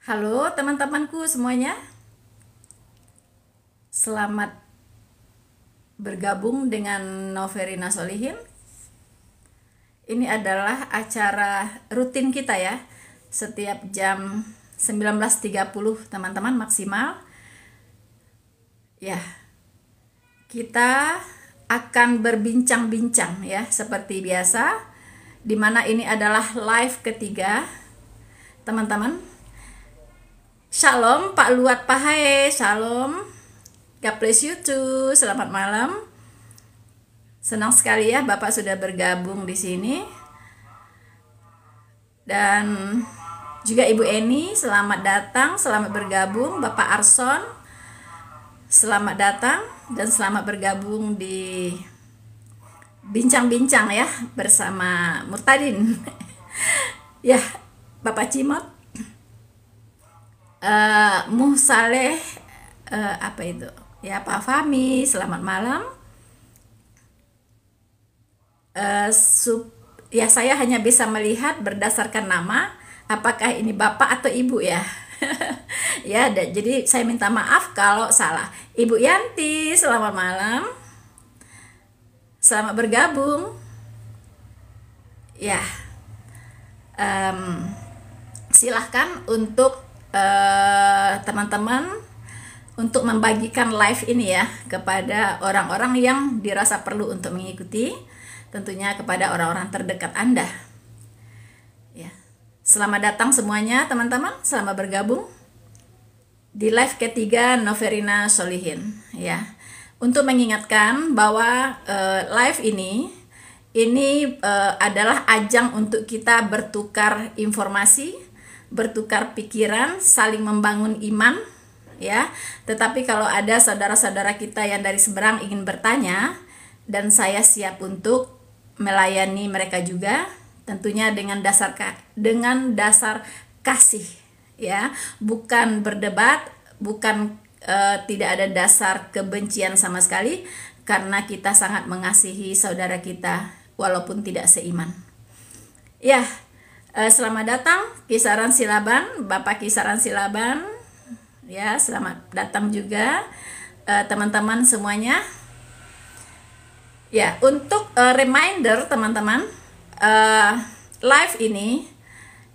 Halo teman-temanku semuanya, selamat bergabung dengan Noverina Solihin. Ini adalah acara rutin kita ya, setiap jam 19.30 teman-teman maksimal. Ya, kita akan berbincang-bincang ya, seperti biasa, dimana ini adalah live ketiga teman-teman. Shalom Pak Luat Pahae, Shalom. God bless you too. Selamat malam. Senang sekali ya Bapak sudah bergabung di sini. Dan juga Ibu Eni, selamat datang, selamat bergabung. Bapak Arson, selamat datang dan selamat bergabung di bincang-bincang ya bersama Murtadin. Ya, Bapak Cimot, Musaleh, apa itu ya, Pak Fami, selamat malam. Ya, saya hanya bisa melihat berdasarkan nama apakah ini bapak atau ibu ya. Ya, jadi saya minta maaf kalau salah. Ibu Yanti, selamat malam, selamat bergabung ya. Silahkan untuk teman-teman untuk membagikan live ini ya kepada orang-orang yang dirasa perlu untuk mengikuti, tentunya kepada orang-orang terdekat Anda ya. Selamat datang semuanya teman-teman, selamat bergabung di live ketiga Noverina Solihin ya. Untuk mengingatkan bahwa live ini adalah ajang untuk kita bertukar informasi, bertukar pikiran, saling membangun iman ya. Tetapi kalau ada saudara-saudara kita yang dari seberang ingin bertanya, dan saya siap untuk melayani mereka juga, tentunya dengan dasar kasih ya, bukan berdebat, bukan tidak ada dasar kebencian sama sekali, karena kita sangat mengasihi saudara kita walaupun tidak seiman ya. Selamat datang Kisaran Silaban, Bapak Kisaran Silaban ya, selamat datang juga teman-teman semuanya ya. Untuk reminder teman-teman, live ini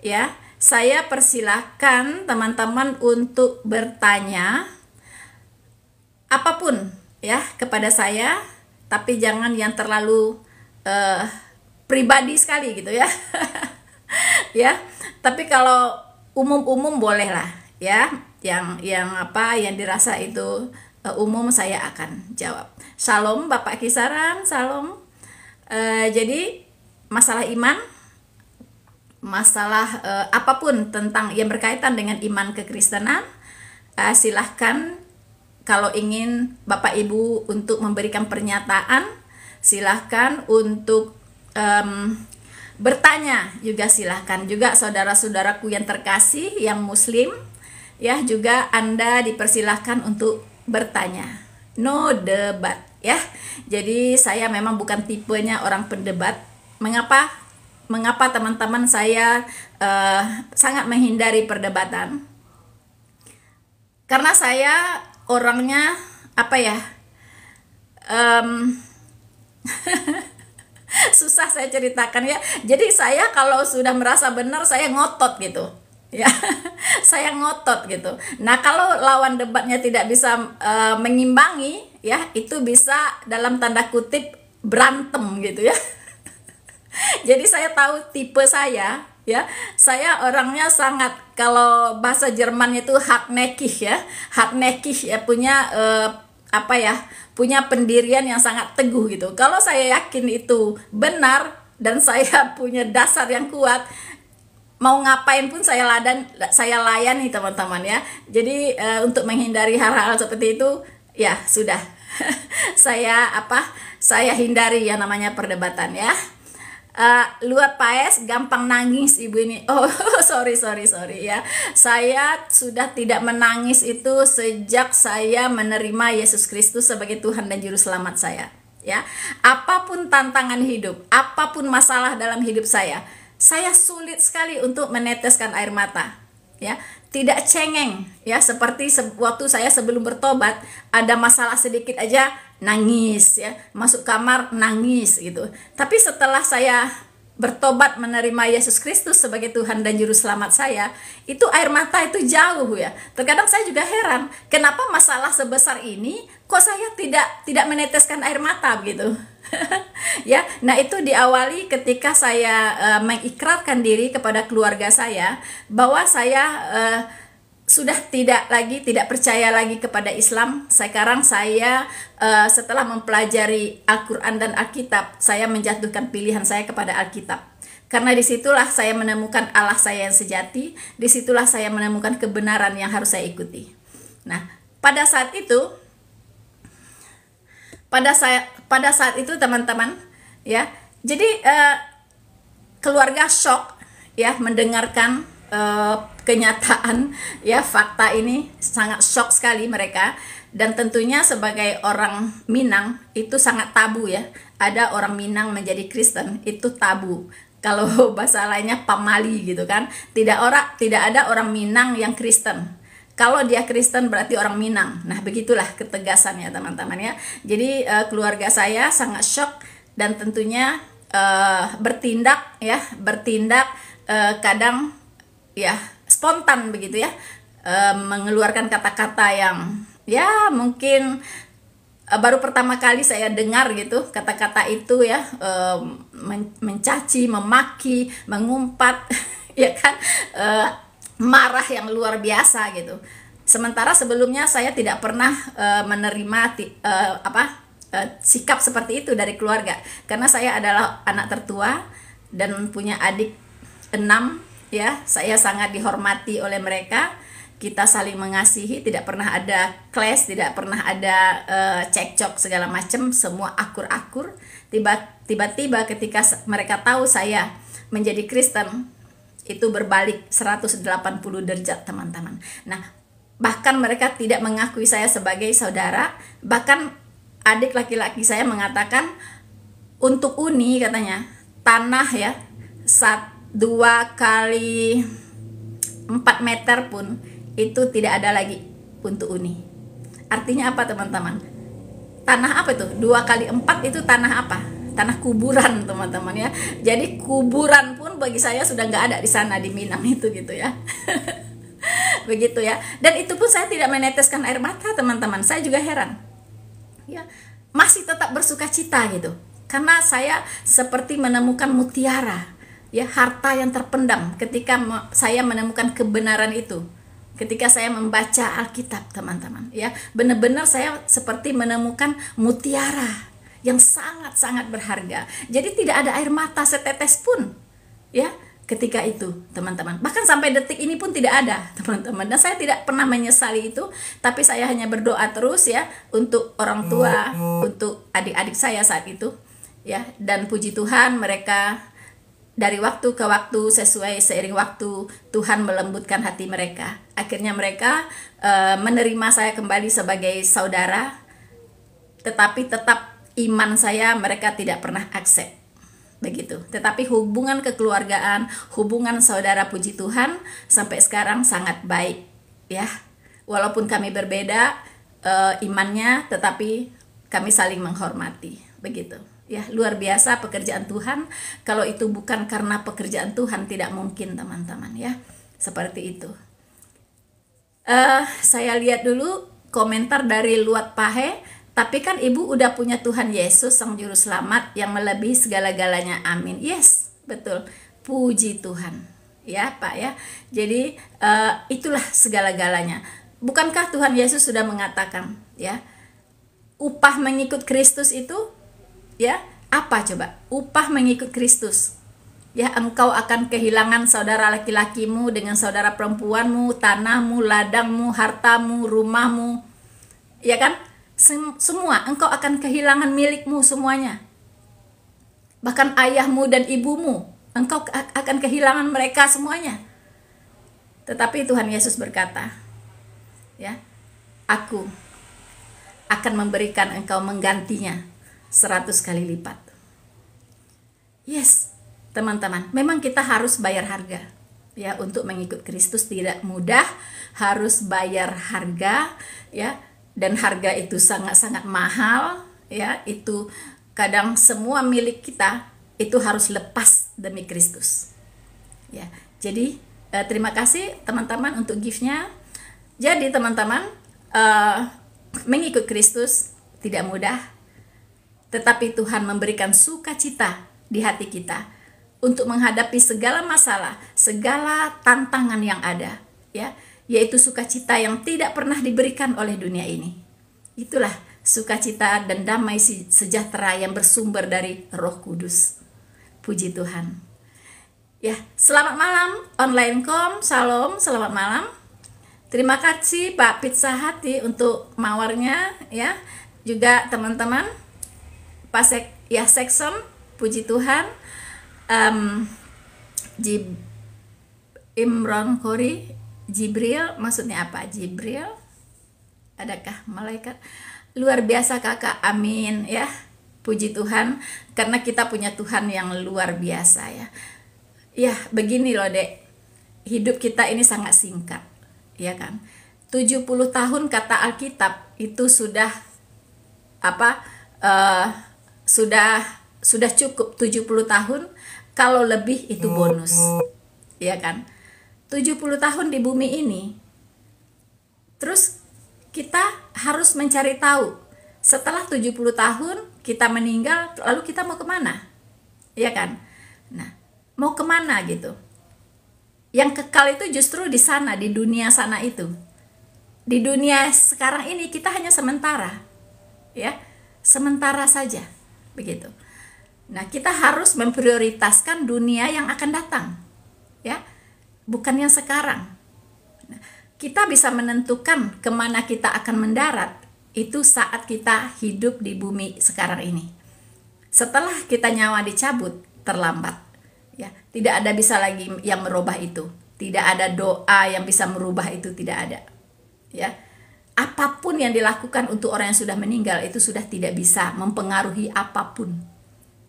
ya, saya persilahkan teman-teman untuk bertanya apapun ya kepada saya, tapi jangan yang terlalu pribadi sekali gitu ya. Ya, tapi kalau umum-umum boleh lah ya, yang dirasa itu umum, saya akan jawab. Shalom Bapak Kisaran, shalom. Jadi masalah iman, masalah apapun tentang yang berkaitan dengan iman kekristenan, silahkan kalau ingin Bapak Ibu untuk memberikan pernyataan, silahkan untuk bertanya juga, silahkan juga saudara-saudaraku yang terkasih yang muslim ya, juga Anda dipersilahkan untuk bertanya, no debat ya. Jadi saya memang bukan tipenya orang pendebat. Mengapa teman-teman, saya sangat menghindari perdebatan, karena saya orangnya apa ya, susah saya ceritakan ya. Jadi saya kalau sudah merasa benar, saya ngotot gitu ya. Saya ngotot gitu. Nah, kalau lawan debatnya tidak bisa mengimbangi ya, itu bisa dalam tanda kutip berantem gitu ya. Jadi saya tahu tipe saya ya. Saya orangnya sangat, kalau bahasa Jerman itu hartnäckig ya. Hartnäckig ya, punya punya pendirian yang sangat teguh gitu. Kalau saya yakin itu benar dan saya punya dasar yang kuat, mau ngapain pun saya layani teman-teman ya. Jadi untuk menghindari hal-hal seperti itu ya sudah. Saya hindari yang namanya perdebatan ya. Luat Paes, gampang nangis ibu ini. Oh, sorry ya. Saya sudah tidak menangis itu sejak saya menerima Yesus Kristus sebagai Tuhan dan Juru Selamat saya. Ya, apapun tantangan hidup, apapun masalah dalam hidup saya sulit sekali untuk meneteskan air mata. Ya, tidak cengeng ya, seperti waktu saya sebelum bertobat ada masalah sedikit aja nangis ya, masuk kamar nangis gitu. Tapi setelah saya bertobat menerima Yesus Kristus sebagai Tuhan dan Juru Selamat saya, itu air mata itu jauh ya. Terkadang saya juga heran, kenapa masalah sebesar ini kok saya tidak meneteskan air mata begitu. Ya, nah itu diawali ketika saya mengikrarkan diri kepada keluarga saya bahwa saya sudah tidak percaya lagi kepada Islam. Sekarang saya setelah mempelajari Al-Quran dan Alkitab, saya menjatuhkan pilihan saya kepada Alkitab. Karena disitulah saya menemukan Allah saya yang sejati, disitulah saya menemukan kebenaran yang harus saya ikuti. Nah, pada saat itu teman-teman ya, jadi keluarga shock ya mendengarkan kenyataan ya, fakta ini sangat shock sekali mereka. Dan tentunya sebagai orang Minang itu sangat tabu ya, ada orang Minang menjadi Kristen itu tabu. Kalau bahasa lainnya pamali gitu kan, tidak ada orang Minang yang Kristen. Kalau dia Kristen berarti orang Minang. Nah, begitulah ketegasannya teman-teman ya. Jadi keluarga saya sangat shock dan tentunya bertindak kadang ya spontan begitu ya, mengeluarkan kata-kata yang ya mungkin baru pertama kali saya dengar gitu kata-kata itu ya, mencaci, memaki, mengumpat ya kan, marah yang luar biasa gitu. Sementara sebelumnya saya tidak pernah menerima sikap seperti itu dari keluarga, karena saya adalah anak tertua dan punya adik 6 ya. Saya sangat dihormati oleh mereka, kita saling mengasihi, tidak pernah ada clash, tidak pernah ada cekcok segala macam, semua akur-akur. Tiba-tiba ketika mereka tahu saya menjadi Kristen, itu berbalik 180 derajat teman-teman. Nah, bahkan mereka tidak mengakui saya sebagai saudara. Bahkan adik laki-laki saya mengatakan untuk Uni katanya tanah ya 2 kali 4 meter pun itu tidak ada lagi untuk Uni. Artinya apa teman-teman? Tanah apa itu? 2 kali 4 itu tanah apa? Tanah kuburan teman-teman ya. Jadi kuburan pun bagi saya sudah nggak ada di sana di Minang itu gitu ya. Begitu ya. Dan itu pun saya tidak meneteskan air mata teman-teman. Saya juga heran ya, masih tetap bersuka cita gitu, karena saya seperti menemukan mutiara ya, harta yang terpendam ketika saya menemukan kebenaran itu. Ketika saya membaca Alkitab teman-teman ya, benar-benar saya seperti menemukan mutiara yang sangat-sangat berharga. Jadi tidak ada air mata setetes pun ya ketika itu teman-teman. Bahkan sampai detik ini pun tidak ada teman-teman. Dan saya tidak pernah menyesali itu, tapi saya hanya berdoa terus ya untuk orang tua, untuk adik-adik saya saat itu ya. Dan puji Tuhan mereka dari waktu ke waktu, seiring waktu Tuhan melembutkan hati mereka. Akhirnya mereka menerima saya kembali sebagai saudara, tetapi tetap iman saya mereka tidak pernah accept begitu. Tetapi hubungan kekeluargaan, hubungan saudara puji Tuhan sampai sekarang sangat baik ya. Walaupun kami berbeda imannya, tetapi kami saling menghormati begitu. Ya, luar biasa pekerjaan Tuhan. Kalau itu bukan karena pekerjaan Tuhan tidak mungkin teman-teman ya. Seperti itu. Saya lihat dulu komentar dari Luat Pahe. Tapi kan ibu udah punya Tuhan Yesus Sang Juru Selamat yang melebihi segala-galanya. Amin. Yes, betul. Puji Tuhan. Ya Pak ya. Jadi itulah segala-galanya. Bukankah Tuhan Yesus sudah mengatakan ya, upah mengikut Kristus itu ya apa coba? Upah mengikut Kristus ya, engkau akan kehilangan saudara laki-lakimu dengan saudara perempuanmu, tanahmu, ladangmu, hartamu, rumahmu, ya kan? Semua engkau akan kehilangan milikmu semuanya. Bahkan ayahmu dan ibumu, engkau akan kehilangan mereka semuanya. Tetapi Tuhan Yesus berkata ya, aku akan memberikan engkau menggantinya 100 kali lipat. Yes teman-teman, memang kita harus bayar harga Ya, untuk mengikut Kristus tidak mudah, harus bayar harga, ya, dan harga itu sangat-sangat mahal, ya. Itu kadang semua milik kita itu harus lepas demi Kristus, ya. Jadi terima kasih teman-teman untuk gift-nya. Jadi teman-teman, mengikut Kristus tidak mudah, tetapi Tuhan memberikan sukacita di hati kita untuk menghadapi segala masalah, segala tantangan yang ada, ya, yaitu sukacita yang tidak pernah diberikan oleh dunia ini. Itulah sukacita dan damai sejahtera yang bersumber dari Roh Kudus. Puji Tuhan. Ya, selamat malam online.com. Shalom, selamat malam. Terima kasih Pak Pizza Hati untuk mawarnya, ya. Juga teman-teman Pak Sekson, puji Tuhan. Imron Kori, Jibril, maksudnya apa? Jibril, adakah malaikat? Luar biasa kakak, amin, ya. Puji Tuhan, karena kita punya Tuhan yang luar biasa, ya. Ya, begini loh dek, hidup kita ini sangat singkat, ya kan? 70 tahun kata Alkitab itu sudah sudah cukup. 70 tahun, kalau lebih itu bonus, ya kan? 70 tahun di bumi ini, terus kita harus mencari tahu setelah 70 tahun kita meninggal, lalu kita mau kemana, ya kan? Nah, mau kemana gitu? Yang kekal itu justru di sana, di dunia sana itu. Di dunia sekarang ini kita hanya sementara, ya, sementara saja, begitu. Nah, kita harus memprioritaskan dunia yang akan datang, ya, bukan yang sekarang. Nah, kita bisa menentukan kemana kita akan mendarat itu saat kita hidup di bumi sekarang ini. Setelah kita nyawa dicabut, terlambat, ya. Tidak ada bisa lagi yang merubah itu. Tidak ada doa yang bisa merubah itu, tidak ada, ya. Apapun yang dilakukan untuk orang yang sudah meninggal itu sudah tidak bisa mempengaruhi apapun.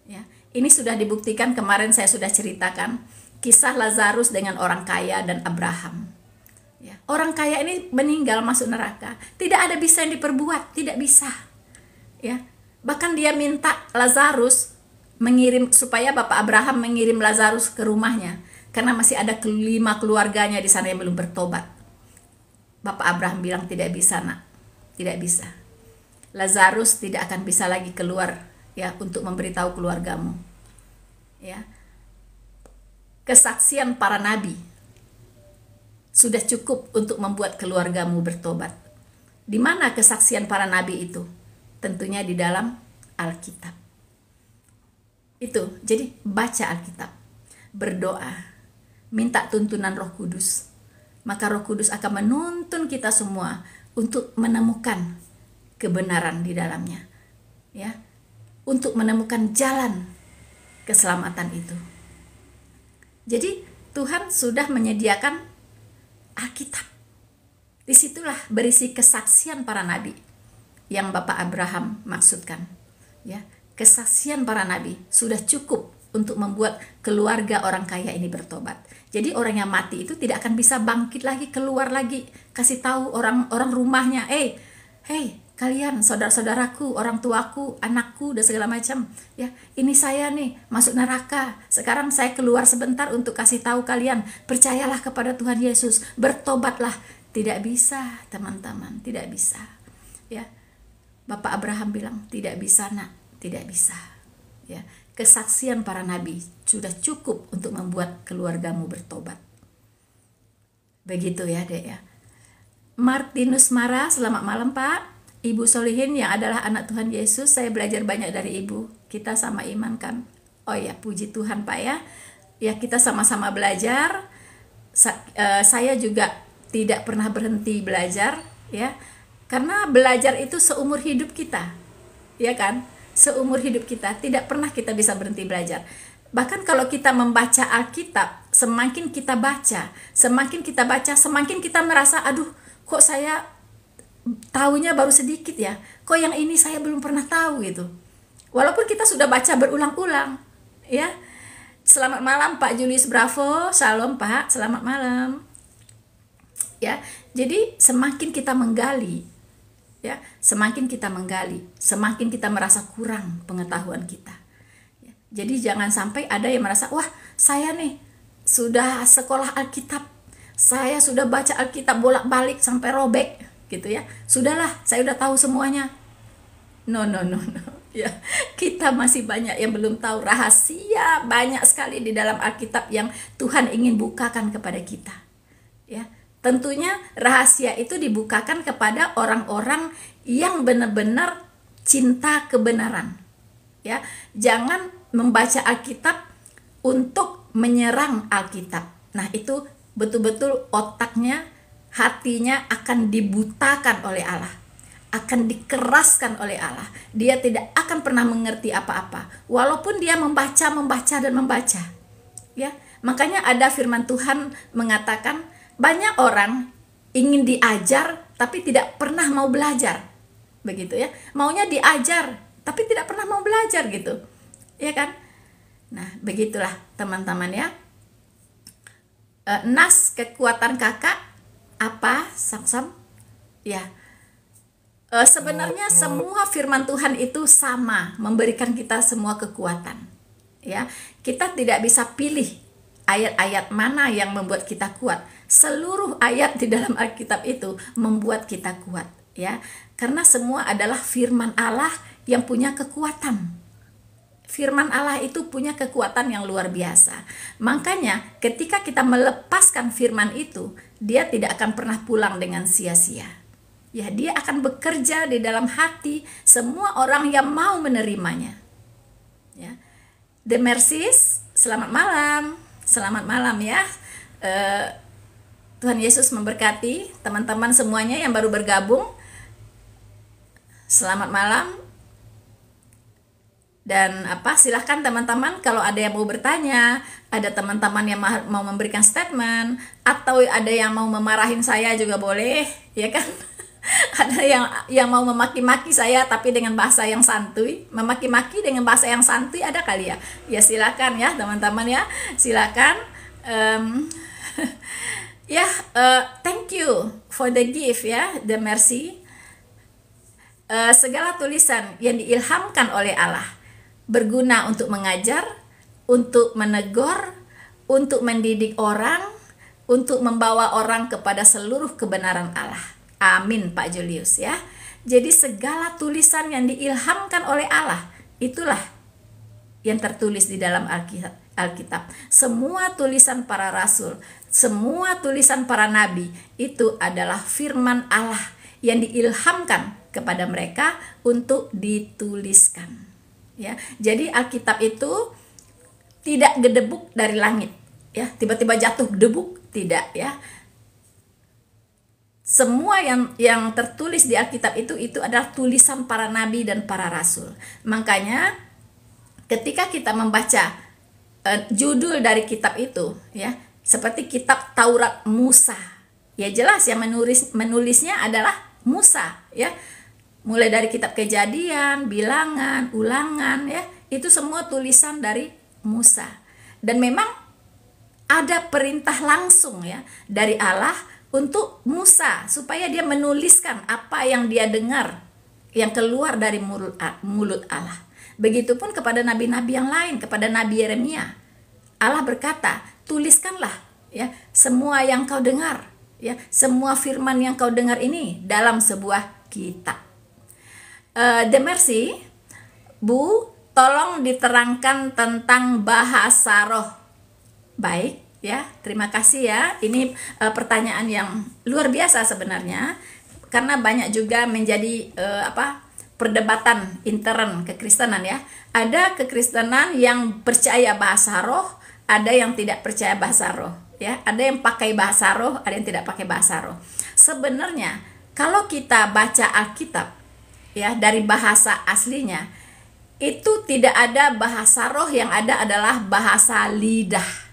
Ya, ini sudah dibuktikan, kemarin saya sudah ceritakan kisah Lazarus dengan orang kaya dan Abraham. Ya, orang kaya ini meninggal masuk neraka, tidak ada bisa yang diperbuat, tidak bisa. Ya, bahkan dia minta Lazarus mengirim supaya Bapak Abraham mengirim Lazarus ke rumahnya karena masih ada 5 keluarganya di sana yang belum bertobat. Bapak Abraham bilang tidak bisa nak, tidak bisa. Lazarus tidak akan bisa lagi keluar, ya, untuk memberitahu keluargamu, ya. Kesaksian para nabi sudah cukup untuk membuat keluargamu bertobat. Di mana kesaksian para nabi itu? Tentunya di dalam Alkitab. Itu, jadi baca Alkitab, berdoa, minta tuntunan Roh Kudus. Maka Roh Kudus akan menuntun kita semua untuk menemukan kebenaran di dalamnya, ya. Untuk menemukan jalan keselamatan itu. Jadi Tuhan sudah menyediakan Alkitab. Disitulah berisi kesaksian para nabi yang Bapak Abraham maksudkan, ya. Kesaksian para nabi sudah cukup untuk membuat keluarga orang kaya ini bertobat. Jadi orang yang mati itu tidak akan bisa bangkit lagi, keluar lagi, kasih tahu orang rumahnya, hey, kalian, saudara-saudaraku, orang tuaku, anakku, dan segala macam, ya, ini saya nih masuk neraka. Sekarang saya keluar sebentar untuk kasih tahu kalian, percayalah kepada Tuhan Yesus, bertobatlah. Tidak bisa, teman-teman, tidak bisa. Ya, Bapak Abraham bilang tidak bisa nak, tidak bisa. Ya, kesaksian para nabi sudah cukup untuk membuat keluargamu bertobat. Begitu ya dek ya. Martinus Mara, selamat malam Pak. Ibu Solihin yang adalah anak Tuhan Yesus, saya belajar banyak dari ibu. Kita sama iman kan? Oh ya, puji Tuhan Pak ya. Ya, kita sama-sama belajar. Saya juga tidak pernah berhenti belajar, ya. Karena belajar itu seumur hidup kita, ya kan? Seumur hidup kita, tidak pernah kita bisa berhenti belajar. Bahkan kalau kita membaca Alkitab, semakin kita baca, semakin kita merasa, aduh, kok saya tahunya baru sedikit ya, kok yang ini saya belum pernah tahu gitu. Walaupun kita sudah baca berulang-ulang, ya. Selamat malam Pak Julius Bravo. Shalom Pak, selamat malam. Ya, jadi semakin kita menggali, ya, semakin kita menggali, semakin kita merasa kurang pengetahuan kita. Ya, jadi jangan sampai ada yang merasa, wah saya nih sudah sekolah Alkitab, saya sudah baca Alkitab bolak-balik sampai robek, gitu ya. Sudahlah, saya udah tahu semuanya. No. Ya, kita masih banyak yang belum tahu rahasia banyak sekali di dalam Alkitab yang Tuhan ingin bukakan kepada kita. Ya, tentunya rahasia itu dibukakan kepada orang-orang yang benar-benar cinta kebenaran. Ya, jangan membaca Alkitab untuk menyerang Alkitab. Nah, itu betul-betul otaknya, hatinya akan dibutakan oleh Allah, akan dikeraskan oleh Allah. Dia tidak akan pernah mengerti apa-apa walaupun dia membaca dan membaca. Ya, makanya ada firman Tuhan mengatakan banyak orang ingin diajar tapi tidak pernah mau belajar. Begitu ya. Maunya diajar tapi tidak pernah mau belajar gitu. Ya kan? Nah, begitulah teman-teman ya. Nas kekuatan kakak apa? Sam-sam? Ya. Sebenarnya semua firman Tuhan itu sama, memberikan kita semua kekuatan. Ya, kita tidak bisa pilih ayat-ayat mana yang membuat kita kuat. Seluruh ayat di dalam Alkitab itu membuat kita kuat, ya. Karena semua adalah firman Allah yang punya kekuatan. Firman Allah itu punya kekuatan yang luar biasa. Makanya ketika kita melepaskan firman itu, dia tidak akan pernah pulang dengan sia-sia. Ya, dia akan bekerja di dalam hati semua orang yang mau menerimanya. Ya. The Mercies, selamat malam. Selamat malam ya. Tuhan Yesus memberkati teman-teman semuanya yang baru bergabung. Selamat malam. Dan silahkan teman-teman kalau ada yang mau bertanya, ada teman-teman yang mau memberikan statement, atau ada yang mau memarahin saya juga boleh, ya kan? Ada yang mau memaki-maki saya tapi dengan bahasa yang santuy, memaki-maki dengan bahasa yang santuy ada kali ya. Ya silakan ya teman-teman ya, silakan. Thank you for the gift ya, the mercy. Segala tulisan yang diilhamkan oleh Allah berguna untuk mengajar, untuk menegur, untuk mendidik orang, untuk membawa orang kepada seluruh kebenaran Allah. Amin Pak Julius ya. Jadi segala tulisan yang diilhamkan oleh Allah itulah yang tertulis di dalam Alkitab. Semua tulisan para rasul, semua tulisan para nabi itu adalah firman Allah yang diilhamkan kepada mereka untuk dituliskan. Ya, jadi Alkitab itu tidak gedebuk dari langit, ya, tiba-tiba jatuh gedebuk, tidak ya. Semua yang tertulis di Alkitab itu adalah tulisan para nabi dan para rasul. Makanya ketika kita membaca judul dari kitab itu, ya, seperti kitab Taurat Musa, ya jelas yang menulisnya adalah Musa, ya. Mulai dari kitab Kejadian, Bilangan, Ulangan, ya, itu semua tulisan dari Musa. Dan memang ada perintah langsung ya dari Allah untuk Musa supaya dia menuliskan apa yang dia dengar yang keluar dari mulut Allah. Begitupun kepada nabi-nabi yang lain, kepada Nabi Yeremia. Allah berkata, tuliskanlah ya semua yang kau dengar, ya, semua firman yang kau dengar ini dalam sebuah kitab. The Mercy, Bu, tolong diterangkan tentang bahasa roh. Baik, ya, terima kasih ya. Ini pertanyaan yang luar biasa sebenarnya, karena banyak juga menjadi perdebatan intern kekristenan ya. Ada kekristenan yang percaya bahasa roh, ada yang tidak percaya bahasa roh, ya. Ada yang pakai bahasa roh, ada yang tidak pakai bahasa roh. Sebenarnya kalau kita baca Alkitab ya dari bahasa aslinya, itu tidak ada bahasa roh, yang ada adalah bahasa lidah.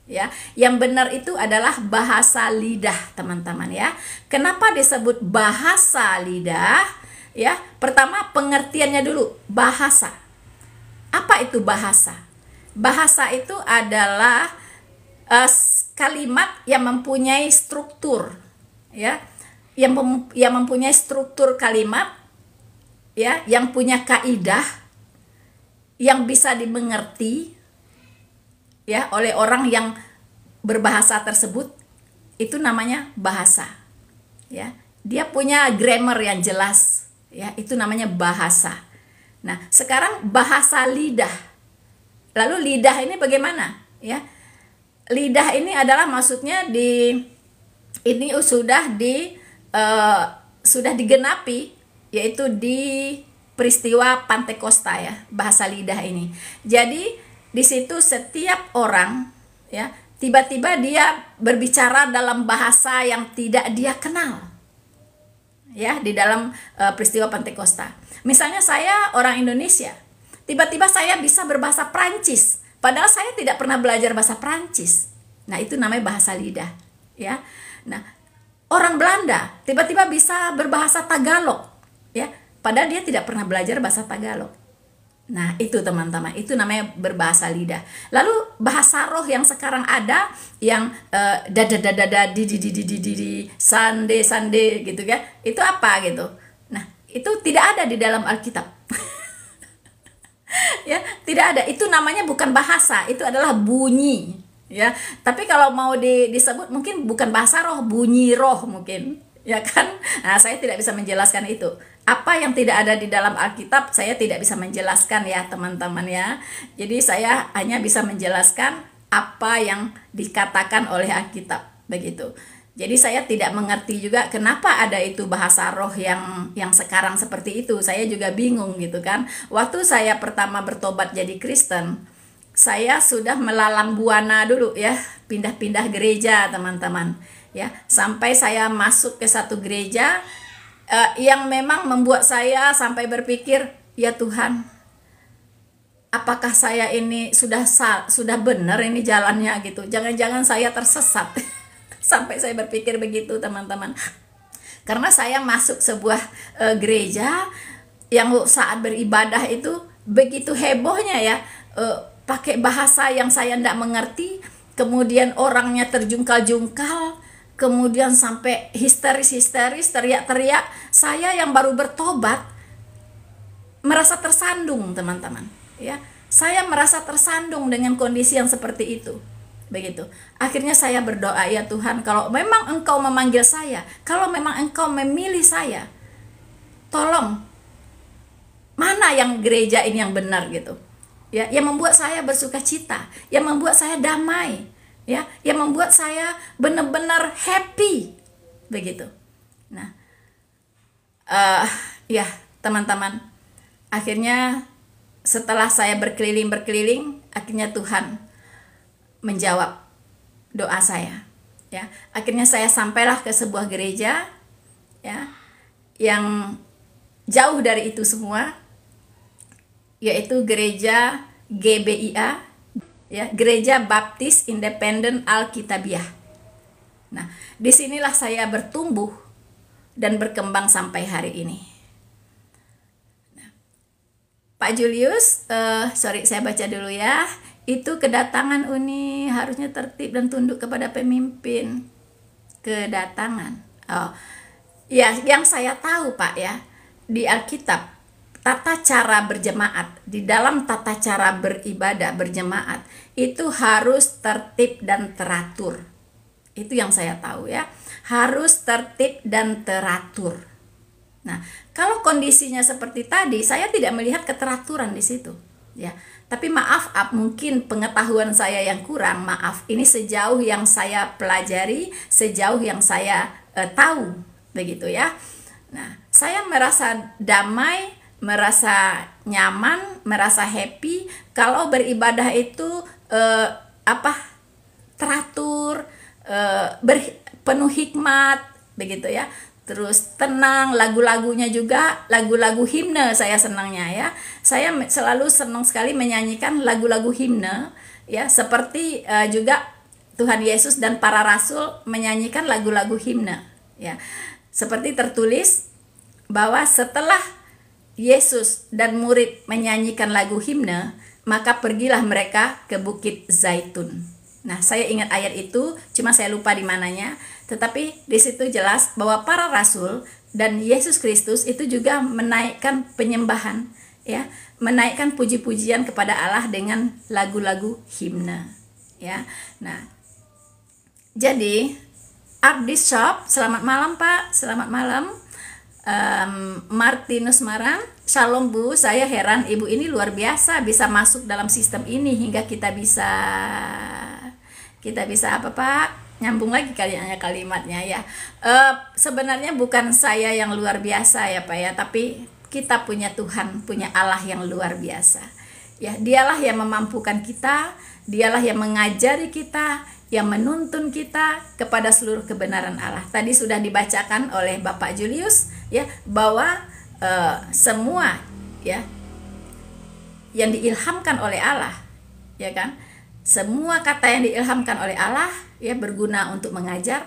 Ya, yang benar itu adalah bahasa lidah, teman-teman ya. Kenapa disebut bahasa lidah? Ya, pertama pengertiannya dulu, bahasa. Apa itu bahasa? Bahasa itu adalah kalimat yang mempunyai struktur, ya, yang mempunyai struktur kalimat, ya, yang punya kaidah, yang bisa dimengerti, ya, oleh orang yang berbahasa tersebut. Itu namanya bahasa, ya. Dia punya grammar yang jelas, ya, itu namanya bahasa. Nah, sekarang bahasa lidah. Lalu lidah ini bagaimana, ya? Lidah ini adalah maksudnya ini sudah digenapi, yaitu di peristiwa Pantekosta, ya, bahasa lidah ini. Jadi di situ setiap orang, ya, tiba-tiba dia berbicara dalam bahasa yang tidak dia kenal, ya, di dalam peristiwa Pantekosta. Misalnya saya orang Indonesia, tiba-tiba saya bisa berbahasa Prancis, padahal saya tidak pernah belajar bahasa Prancis. Nah, itu namanya bahasa lidah, ya. Nah, orang Belanda tiba-tiba bisa berbahasa Tagalog, ya, padahal dia tidak pernah belajar bahasa Tagalog. Nah, itu teman-teman, itu namanya berbahasa lidah. Lalu bahasa roh yang sekarang ada, yang dada di sande gitu, ya, itu apa gitu. Nah, itu tidak ada di dalam Alkitab. Ya, tidak ada. Itu namanya bukan bahasa, itu adalah bunyi, ya. Tapi kalau mau disebut mungkin bukan bahasa roh, bunyi roh mungkin, ya kan. Nah, saya tidak bisa menjelaskan itu. Apa yang tidak ada di dalam Alkitab saya tidak bisa menjelaskan, ya teman-teman, ya. Jadi saya hanya bisa menjelaskan apa yang dikatakan oleh Alkitab, begitu. Jadi saya tidak mengerti juga kenapa ada itu bahasa roh yang sekarang seperti itu. Saya juga bingung gitu kan. Waktu saya pertama bertobat jadi Kristen, saya sudah melalang buana dulu, ya, pindah-pindah gereja teman-teman, ya, sampai saya masuk ke satu gereja yang memang membuat saya sampai berpikir, ya Tuhan, apakah saya ini sudah benar ini jalannya gitu? Jangan-jangan saya tersesat. Sampai saya berpikir begitu teman-teman. Karena saya masuk sebuah gereja yang saat beribadah itu begitu hebohnya, ya, pakai bahasa yang saya tidak mengerti, kemudian orangnya terjungkal-jungkal, kemudian sampai histeris-histeris, teriak-teriak. Saya yang baru bertobat merasa tersandung teman-teman, ya. Saya merasa tersandung dengan kondisi yang seperti itu, begitu. Akhirnya saya berdoa, ya Tuhan, kalau memang Engkau memanggil saya, kalau memang Engkau memilih saya, tolong, mana yang gereja ini yang benar gitu, ya, yang membuat saya bersuka cita, yang membuat saya damai, ya, yang membuat saya benar-benar happy, begitu. Nah, ya teman-teman, akhirnya setelah saya berkeliling, akhirnya Tuhan menjawab doa saya, ya. Akhirnya saya sampailah ke sebuah gereja, ya, yang jauh dari itu semua, yaitu gereja GBIA, ya, Gereja Baptis Independen Alkitabiah. Nah, disinilah saya bertumbuh dan berkembang sampai hari ini. Nah, Pak Julius, saya baca dulu, ya. Itu kedatangan Uni harusnya tertib dan tunduk kepada pemimpin. Kedatangan. Oh, ya, yang saya tahu, Pak, ya, di Alkitab, tata cara berjemaat, di dalam tata cara beribadah berjemaat, itu harus tertib dan teratur. Itu yang saya tahu, ya. Harus tertib dan teratur. Nah, kalau kondisinya seperti tadi, saya tidak melihat keteraturan di situ, ya. Tapi maaf, mungkin pengetahuan saya yang kurang, maaf. Ini sejauh yang saya pelajari, sejauh yang saya tahu, begitu, ya. Nah, saya merasa damai, merasa nyaman, merasa happy kalau beribadah itu teratur, penuh hikmat, begitu, ya. Terus tenang, lagu-lagunya juga lagu-lagu himne saya senangnya, ya. Saya selalu senang sekali menyanyikan lagu-lagu himne, ya, seperti juga Tuhan Yesus dan para rasul menyanyikan lagu-lagu himne, ya. Seperti tertulis bahwa setelah Yesus dan murid menyanyikan lagu himne, maka pergilah mereka ke Bukit Zaitun. Nah, saya ingat ayat itu, cuma saya lupa di mananya. Tetapi di situ jelas bahwa para rasul dan Yesus Kristus itu juga menaikkan penyembahan, ya, menaikkan puji-pujian kepada Allah dengan lagu-lagu himne, ya. Nah, jadi Abdi Shop, selamat malam Pak, selamat malam. Martinus Marang, Shalom Bu, saya heran Ibu ini luar biasa bisa masuk dalam sistem ini hingga kita bisa apa Pak? Nyambung lagi kalimatnya ya. Sebenarnya bukan saya yang luar biasa ya Pak ya, tapi kita punya Tuhan, punya Allah yang luar biasa. Ya, dialah yang memampukan kita, dialah yang mengajari kita, yang menuntun kita kepada seluruh kebenaran Allah. Tadi sudah dibacakan oleh Bapak Julius ya, bahwa semua ya yang diilhamkan oleh Allah, ya kan? Semua kata yang diilhamkan oleh Allah ya berguna untuk mengajar,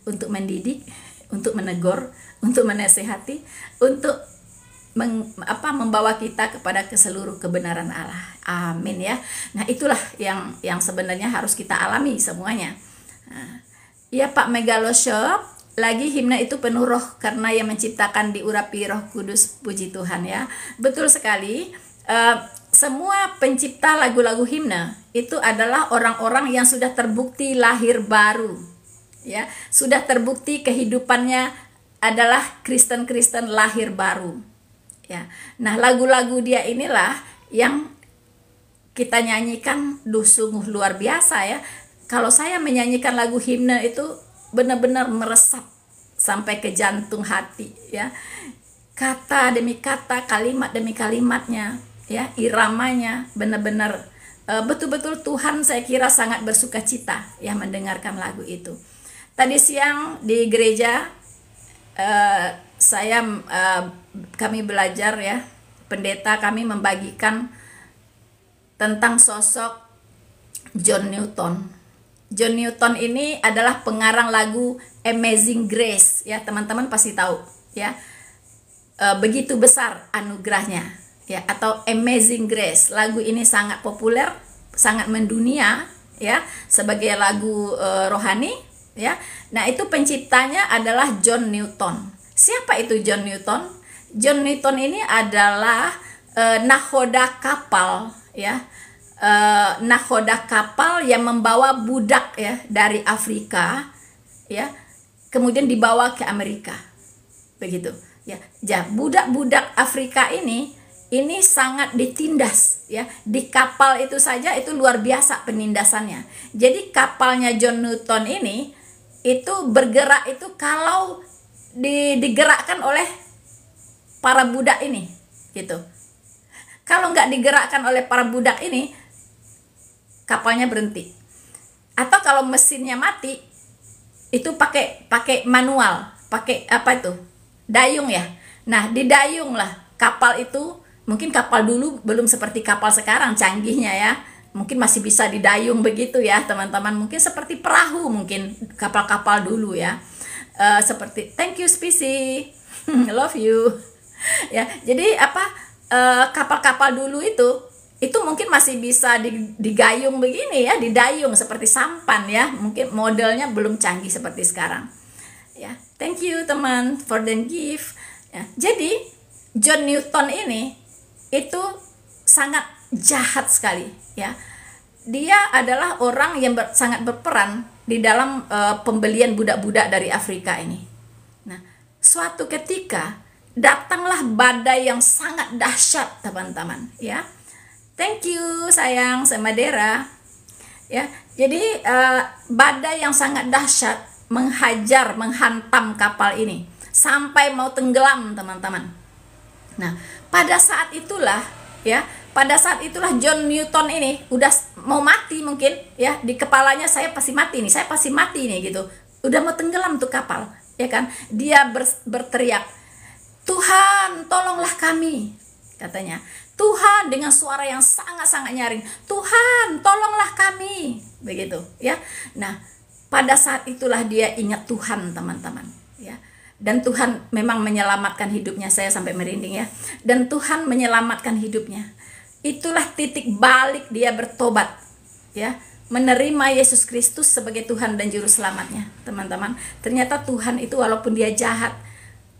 untuk mendidik, untuk menegur, untuk menasihati, untuk membawa kita kepada seluruh kebenaran Allah. Amin ya. Nah, itulah yang sebenarnya harus kita alami semuanya. Nah, ya Pak Megalo Shop, lagi himne itu penuh roh karena yang menciptakan diurapi Roh Kudus, puji Tuhan ya. Betul sekali. Semua pencipta lagu-lagu himne itu adalah orang-orang yang sudah terbukti lahir baru. Ya, sudah terbukti kehidupannya adalah Kristen-Kristen lahir baru. Ya. Nah, lagu-lagu dia inilah yang kita nyanyikan, sungguh luar biasa ya. Kalau saya menyanyikan lagu himne itu benar-benar meresap sampai ke jantung hati ya. Kata demi kata, kalimat demi kalimatnya ya, iramanya benar-benar betul-betul Tuhan saya kira sangat bersuka cita ya mendengarkan lagu itu. Tadi siang di gereja kami belajar ya, pendeta kami membagikan tentang sosok John Newton. John Newton ini adalah pengarang lagu Amazing Grace ya, teman-teman pasti tahu ya. Begitu besar anugerahnya ya, atau Amazing Grace. Lagu ini sangat populer, sangat mendunia ya, sebagai lagu rohani ya. Nah, itu penciptanya adalah John Newton. Siapa itu John Newton? John Newton ini adalah nahoda kapal ya. Nahoda kapal yang membawa budak ya dari Afrika ya, kemudian dibawa ke Amerika. Begitu ya. Budak-budak Afrika ini sangat ditindas ya. Di kapal itu saja itu luar biasa penindasannya. Jadi kapalnya John Newton ini itu bergerak itu kalau digerakkan oleh para budak ini gitu. Kalau nggak digerakkan oleh para budak ini, kapalnya berhenti. Atau kalau mesinnya mati, itu pakai manual, pakai apa itu? Dayung ya. Nah, didayung lah kapal itu. Mungkin kapal dulu belum seperti kapal sekarang canggihnya ya. Mungkin masih bisa didayung begitu ya, teman-teman. Mungkin seperti perahu, mungkin kapal-kapal dulu ya. Seperti thank you Spisi, love you ya. Jadi kapal-kapal dulu itu mungkin masih bisa digayung begini ya, didayung seperti sampan ya. Mungkin modelnya belum canggih seperti sekarang ya. Thank you teman for the gift ya. Jadi John Newton ini itu sangat jahat sekali ya. Dia adalah orang yang sangat berperan di dalam pembelian budak-budak dari Afrika ini. Nah, suatu ketika datanglah badai yang sangat dahsyat, teman-teman ya. Thank you sayang Semadera ya. Jadi badai yang sangat dahsyat menghantam kapal ini sampai mau tenggelam, teman-teman. Nah, pada saat itulah John Newton ini udah mau mati mungkin ya, di kepalanya saya pasti mati nih gitu. Udah mau tenggelam tuh kapal ya kan. Dia berteriak, "Tuhan, tolonglah kami," katanya. Tuhan, dengan suara yang sangat-sangat nyaring, "Tuhan, tolonglah kami," begitu ya. Nah, pada saat itulah dia ingat Tuhan, teman-teman ya. Dan Tuhan memang menyelamatkan hidupnya. Saya sampai merinding ya. Dan Tuhan menyelamatkan hidupnya. itulah titik balik dia bertobat, ya, menerima Yesus Kristus sebagai Tuhan dan Juru Selamatnya. Teman-teman, ternyata Tuhan itu walaupun dia jahat,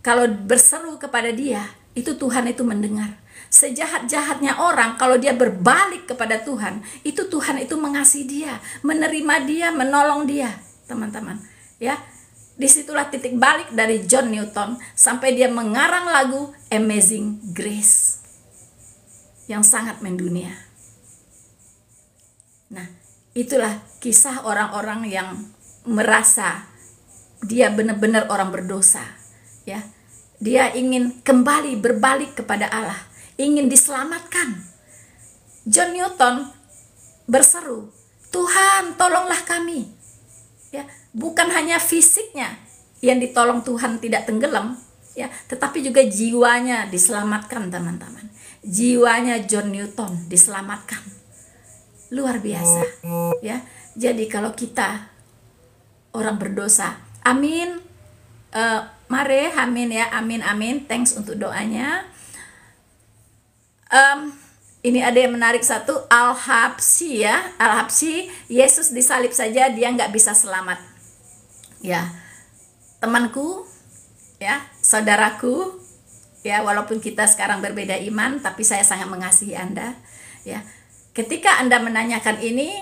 kalau berseru kepada dia, itu Tuhan itu mendengar. Sejahat-jahatnya orang, kalau dia berbalik kepada Tuhan, itu Tuhan itu mengasihi dia, menerima dia, menolong dia, teman-teman. Ya, disitulah titik balik dari John Newton sampai dia mengarang lagu Amazing Grace yang sangat mendunia. Nah, itulah kisah orang-orang yang merasa dia benar-benar orang berdosa, ya. Dia ingin kembali berbalik kepada Allah, ingin diselamatkan. John Newton berseru, "Tuhan, tolonglah kami." Ya, bukan hanya fisiknya yang ditolong Tuhan tidak tenggelam, ya, tetapi juga jiwanya diselamatkan, teman-teman. Jiwanya John Newton diselamatkan. Luar biasa, ya. Jadi kalau kita orang berdosa, amin, mari, amin ya, amin, amin. Thanks untuk doanya. Ini ada yang menarik satu, Al-Habsyi, ya, Al-Habsyi, Yesus disalib saja dia nggak bisa selamat. Ya, temanku, ya, saudaraku, ya, walaupun kita sekarang berbeda iman, tapi saya sangat mengasihi Anda, ya. Ketika Anda menanyakan ini,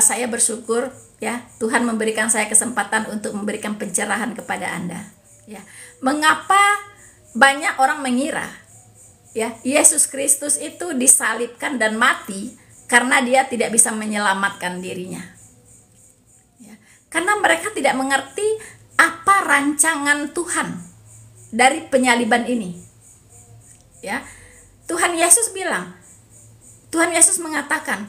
saya bersyukur, ya, Tuhan memberikan saya kesempatan untuk memberikan pencerahan kepada Anda, ya. Mengapa banyak orang mengira, ya, Yesus Kristus itu disalibkan dan mati karena dia tidak bisa menyelamatkan dirinya, ya. Karena mereka tidak mengerti apa rancangan Tuhan dari penyaliban ini, ya. Tuhan Yesus bilang, Tuhan Yesus mengatakan,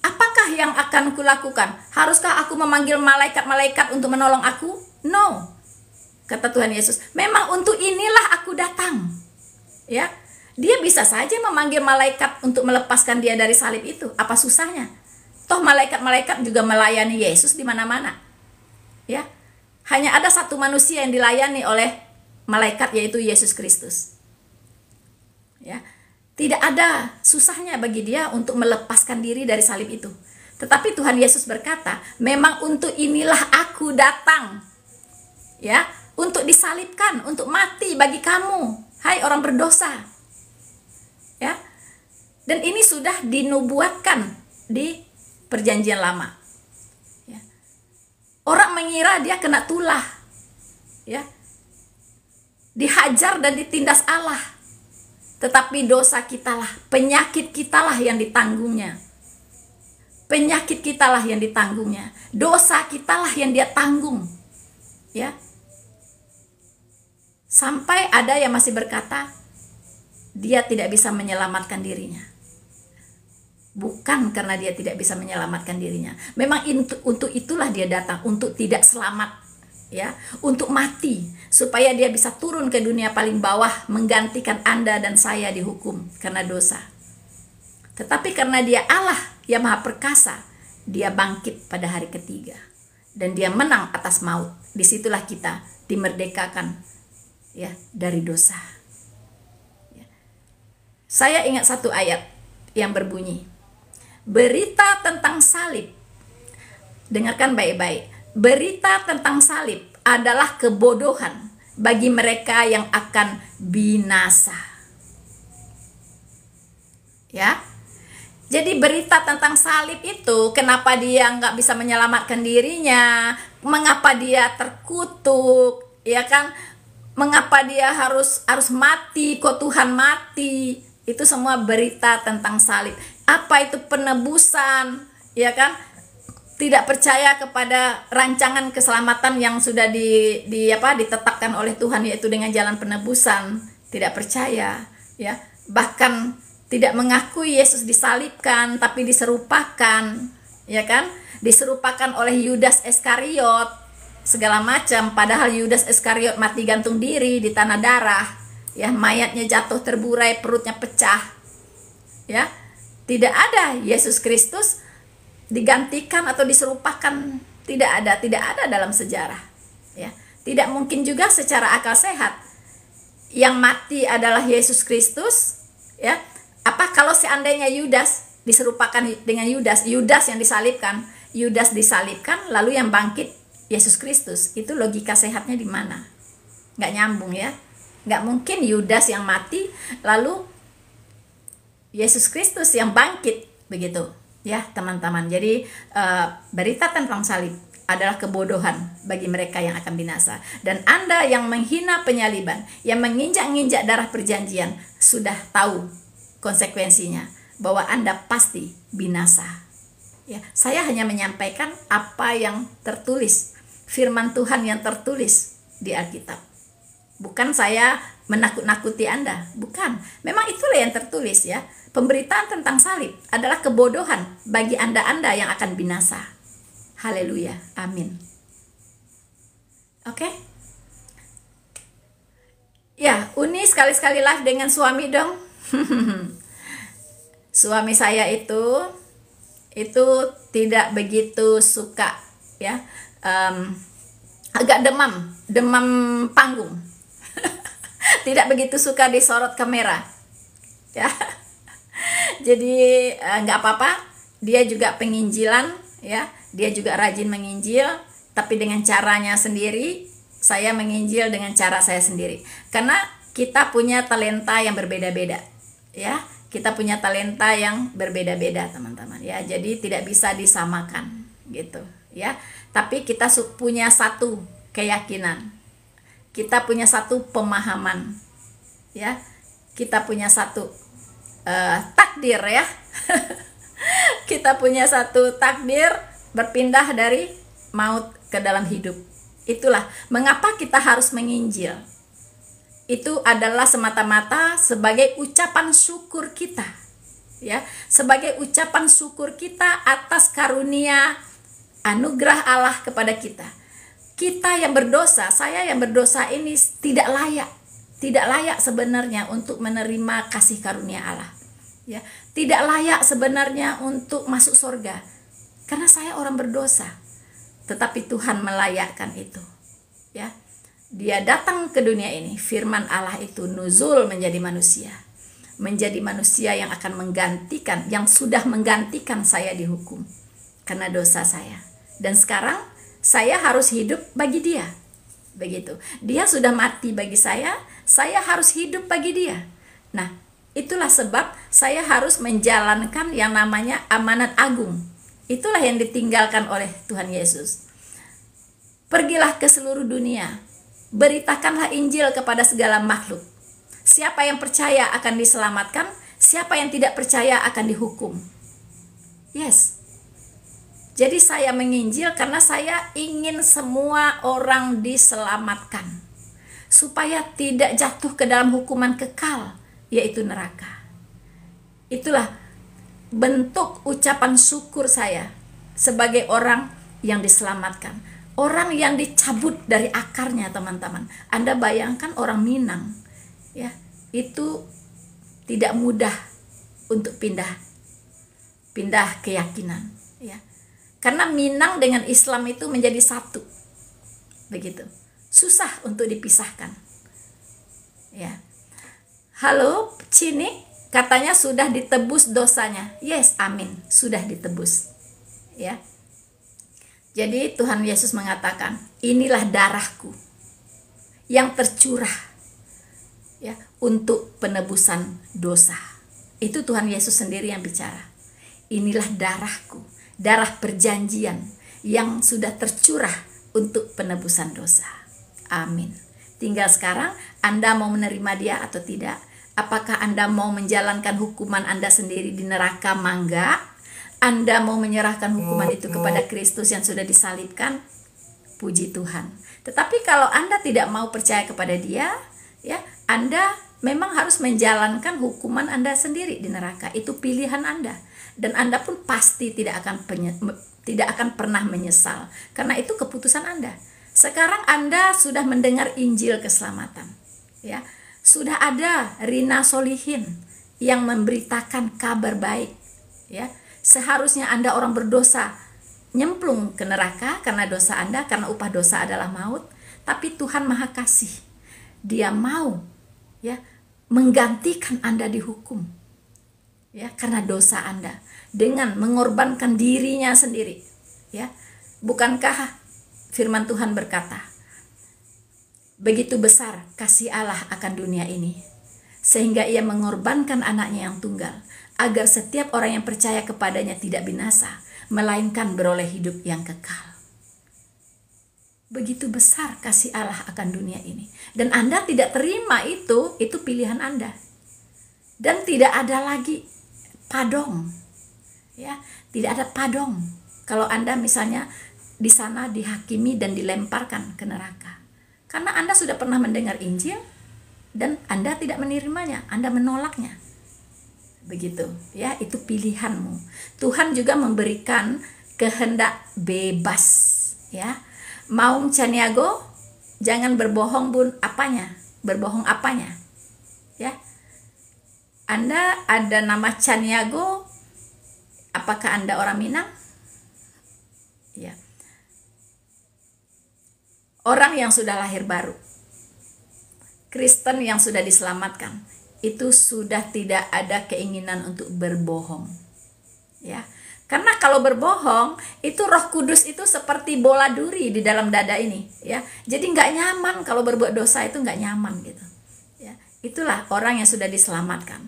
apakah yang akan kulakukan? Haruskah aku memanggil malaikat-malaikat untuk menolong aku? No, kata Tuhan Yesus, memang untuk inilah aku datang, ya. Dia bisa saja memanggil malaikat untuk melepaskan dia dari salib itu. Apa susahnya? Toh malaikat-malaikat juga melayani Yesus di mana-mana, ya. Hanya ada satu manusia yang dilayani oleh malaikat, yaitu Yesus Kristus, ya. Tidak ada susahnya bagi dia untuk melepaskan diri dari salib itu. Tetapi Tuhan Yesus berkata, memang untuk inilah aku datang, ya, untuk disalibkan, untuk mati bagi kamu, hai orang berdosa, ya. Dan ini sudah dinubuatkan di Perjanjian Lama, ya. Orang mengira dia kena tulah, ya, dihajar dan ditindas Allah, tetapi dosa kitalah, penyakit kitalah yang ditanggungnya, penyakit kitalah yang ditanggungnya, dosa kitalah yang dia tanggung, ya. Sampai ada yang masih berkata dia tidak bisa menyelamatkan dirinya. Bukan karena dia tidak bisa menyelamatkan dirinya, memang untuk itulah dia datang, untuk tidak selamat, ya, untuk mati, supaya dia bisa turun ke dunia paling bawah, menggantikan Anda dan saya dihukum karena dosa. Tetapi karena dia Allah yang maha perkasa, dia bangkit pada hari ketiga, dan dia menang atas maut. Disitulah kita dimerdekakan, ya, dari dosa, ya. Saya ingat satu ayat yang berbunyi, berita tentang salib, dengarkan baik-baik, berita tentang salib adalah kebodohan bagi mereka yang akan binasa, ya. Jadi berita tentang salib itu, kenapa dia nggak bisa menyelamatkan dirinya, mengapa dia terkutuk, ya kan, mengapa dia harus mati, kok Tuhan mati, itu semua berita tentang salib. Apa itu penebusan, ya kan? Tidak percaya kepada rancangan keselamatan yang sudah ditetapkan oleh Tuhan, yaitu dengan jalan penebusan. Tidak percaya, ya. Bahkan tidak mengakui Yesus disalibkan, tapi diserupakan, ya kan? Diserupakan oleh Yudas Iskariot, segala macam. Padahal Yudas Iskariot mati gantung diri di tanah darah, ya. Mayatnya jatuh terburai, perutnya pecah, ya. Tidak ada Yesus Kristus digantikan atau diserupakan, tidak ada dalam sejarah, ya. Tidak mungkin juga secara akal sehat yang mati adalah Yesus Kristus, ya. Apa kalau seandainya Yudas diserupakan dengan Yudas, Yudas yang disalibkan, Yudas disalibkan lalu yang bangkit Yesus Kristus, itu logika sehatnya di mana? Nggak nyambung ya. Nggak mungkin Yudas yang mati lalu Yesus Kristus yang bangkit, begitu ya teman-teman. Jadi berita tentang salib adalah kebodohan bagi mereka yang akan binasa. Dan Anda yang menghina penyaliban, yang menginjak-injak darah perjanjian, sudah tahu konsekuensinya bahwa Anda pasti binasa. Ya, saya hanya menyampaikan apa yang tertulis, firman Tuhan yang tertulis di Alkitab. Bukan saya menakut-nakuti Anda, bukan. Memang itulah yang tertulis ya. Pemberitaan tentang salib adalah kebodohan bagi Anda-Anda yang akan binasa. Haleluya, amin. Oke. Ya, Uni sekali-sekali live dengan suami dong. Suami saya itu tidak begitu suka ya, agak demam panggung. Tidak begitu suka disorot kamera ya. Jadi nggak apa-apa, dia juga penginjilan ya, dia juga rajin menginjil, tapi dengan caranya sendiri. Saya menginjil dengan cara saya sendiri, karena kita punya talenta yang berbeda-beda ya. Kita punya talenta yang berbeda-beda teman-teman ya, jadi tidak bisa disamakan gitu ya. Tapi kita punya satu keyakinan, kita punya satu pemahaman ya, kita punya satu takdir ya. Kita punya satu takdir berpindah dari maut ke dalam hidup. Itulah mengapa kita harus menginjil. Itu adalah semata-mata sebagai ucapan syukur kita ya, sebagai ucapan syukur kita atas karunia anugerah Allah kepada kita. Kita yang berdosa, saya yang berdosa ini tidak layak sebenarnya untuk menerima kasih karunia Allah ya. Tidak layak sebenarnya untuk masuk surga karena saya orang berdosa. Tetapi Tuhan melayakkan itu ya. Dia datang ke dunia ini, firman Allah itu nuzul menjadi manusia yang akan menggantikan, yang sudah menggantikan saya dihukum karena dosa saya. Dan sekarang saya harus hidup bagi dia. Begitu. Dia sudah mati bagi saya harus hidup bagi dia. Nah, itulah sebab saya harus menjalankan yang namanya amanat agung. Itulah yang ditinggalkan oleh Tuhan Yesus. Pergilah ke seluruh dunia, beritakanlah Injil kepada segala makhluk. Siapa yang percaya akan diselamatkan, siapa yang tidak percaya akan dihukum. Yes. Jadi saya menginjil karena saya ingin semua orang diselamatkan, supaya tidak jatuh ke dalam hukuman kekal, yaitu neraka. Itulah bentuk ucapan syukur saya sebagai orang yang diselamatkan. Orang yang dicabut dari akarnya teman-teman. Anda bayangkan orang Minang ya, itu tidak mudah untuk pindah keyakinan ya. Karena Minang dengan Islam itu menjadi satu. Begitu. Susah untuk dipisahkan. Ya. Halo, Cini, katanya sudah ditebus dosanya. Yes, amin, sudah ditebus. Ya. Jadi Tuhan Yesus mengatakan, inilah darahku yang tercurah ya untuk penebusan dosa. Itu Tuhan Yesus sendiri yang bicara. Inilah darahku, darah perjanjian yang sudah tercurah untuk penebusan dosa. Amin. Tinggal sekarang Anda mau menerima dia atau tidak. Apakah Anda mau menjalankan hukuman Anda sendiri di neraka? Mangga. Anda mau menyerahkan hukuman itu kepada Kristus yang sudah disalibkan? Puji Tuhan. Tetapi kalau Anda tidak mau percaya kepada dia, ya, Anda memang harus menjalankan hukuman Anda sendiri di neraka. Itu pilihan Anda. Dan Anda pun pasti tidak akan pernah menyesal. Karena itu keputusan Anda. Sekarang Anda sudah mendengar Injil keselamatan. Ya, sudah ada Rina Solihin yang memberitakan kabar baik. Ya, seharusnya Anda orang berdosa nyemplung ke neraka karena dosa Anda, karena upah dosa adalah maut. Tapi Tuhan Maha Kasih, Dia mau ya menggantikan Anda dihukum Ya, karena dosa Anda dengan mengorbankan dirinya sendiri. Ya. Bukankah firman Tuhan berkata, begitu besar kasih Allah akan dunia ini, sehingga ia mengorbankan anaknya yang tunggal, agar setiap orang yang percaya kepadanya tidak binasa, melainkan beroleh hidup yang kekal. Begitu besar kasih Allah akan dunia ini. Dan Anda tidak terima itu pilihan Anda. Dan tidak ada lagi padong. Ya, tidak ada padong. Kalau Anda misalnya di sana dihakimi dan dilemparkan ke neraka. Karena Anda sudah pernah mendengar Injil dan Anda tidak menerimanya, Anda menolaknya. Begitu, ya, itu pilihanmu. Tuhan juga memberikan kehendak bebas, ya. Mau caniago, jangan berbohong bun apanya, berbohong apanya, ya. Anda ada nama caniago, apakah Anda orang Minang? Ya. Orang yang sudah lahir baru, Kristen yang sudah diselamatkan, itu sudah tidak ada keinginan untuk berbohong, ya. Karena kalau berbohong, itu Roh Kudus itu seperti bola duri di dalam dada ini, ya. Jadi nggak nyaman kalau berbuat dosa, itu nggak nyaman gitu, ya. Itulah orang yang sudah diselamatkan.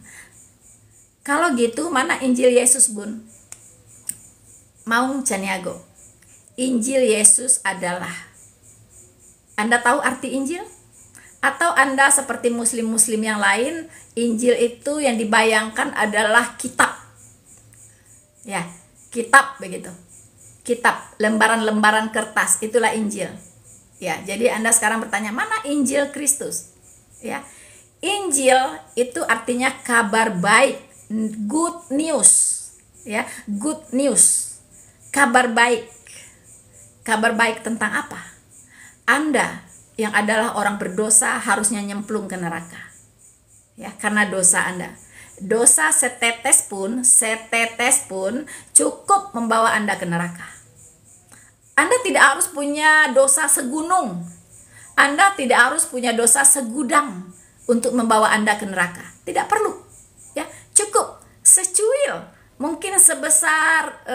Kalau gitu, mana Injil Yesus bun? Maung Caniago. Injil Yesus adalah, Anda tahu arti Injil? Atau Anda seperti muslim-muslim yang lain, Injil itu yang dibayangkan adalah kitab, ya. Kitab begitu, kitab, lembaran-lembaran kertas, itulah Injil, ya. Jadi Anda sekarang bertanya, mana Injil Kristus, ya. Injil itu artinya kabar baik, good news, ya, good news, kabar baik. Kabar baik tentang apa? Anda yang adalah orang berdosa harusnya nyemplung ke neraka, ya, karena dosa Anda. Dosa setetes pun cukup membawa Anda ke neraka. Anda tidak harus punya dosa segunung. Anda tidak harus punya dosa segudang untuk membawa Anda ke neraka. Tidak perlu, ya. Cukup secuil, mungkin sebesar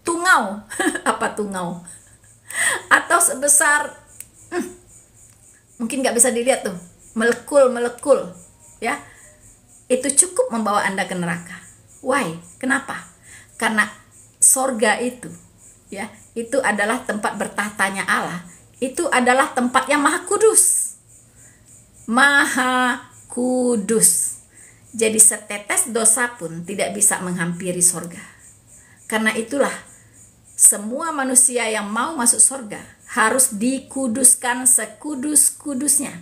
tungau. Apa tungau? Atau sebesar mungkin nggak bisa dilihat tuh, melekul, ya. Itu cukup membawa Anda ke neraka. Why? Kenapa? Karena sorga itu, ya, itu adalah tempat bertahtanya Allah. Itu adalah tempat yang maha kudus. Maha kudus. Jadi setetes dosa pun tidak bisa menghampiri sorga. Karena itulah semua manusia yang mau masuk sorga harus dikuduskan sekudus-kudusnya.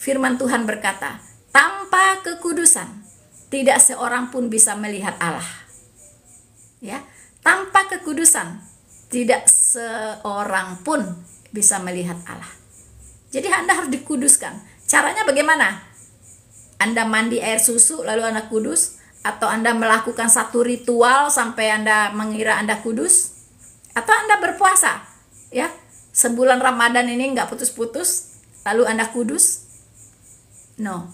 Firman Tuhan berkata, tanpa kekudusan tidak seorang pun bisa melihat Allah, ya. Tanpa kekudusan tidak seorang pun bisa melihat Allah. Jadi Anda harus dikuduskan. Caranya bagaimana? Anda mandi air susu lalu Anda kudus, atau Anda melakukan satu ritual sampai Anda mengira Anda kudus, atau Anda berpuasa, ya, sebulan Ramadan ini nggak putus-putus lalu Anda kudus? No.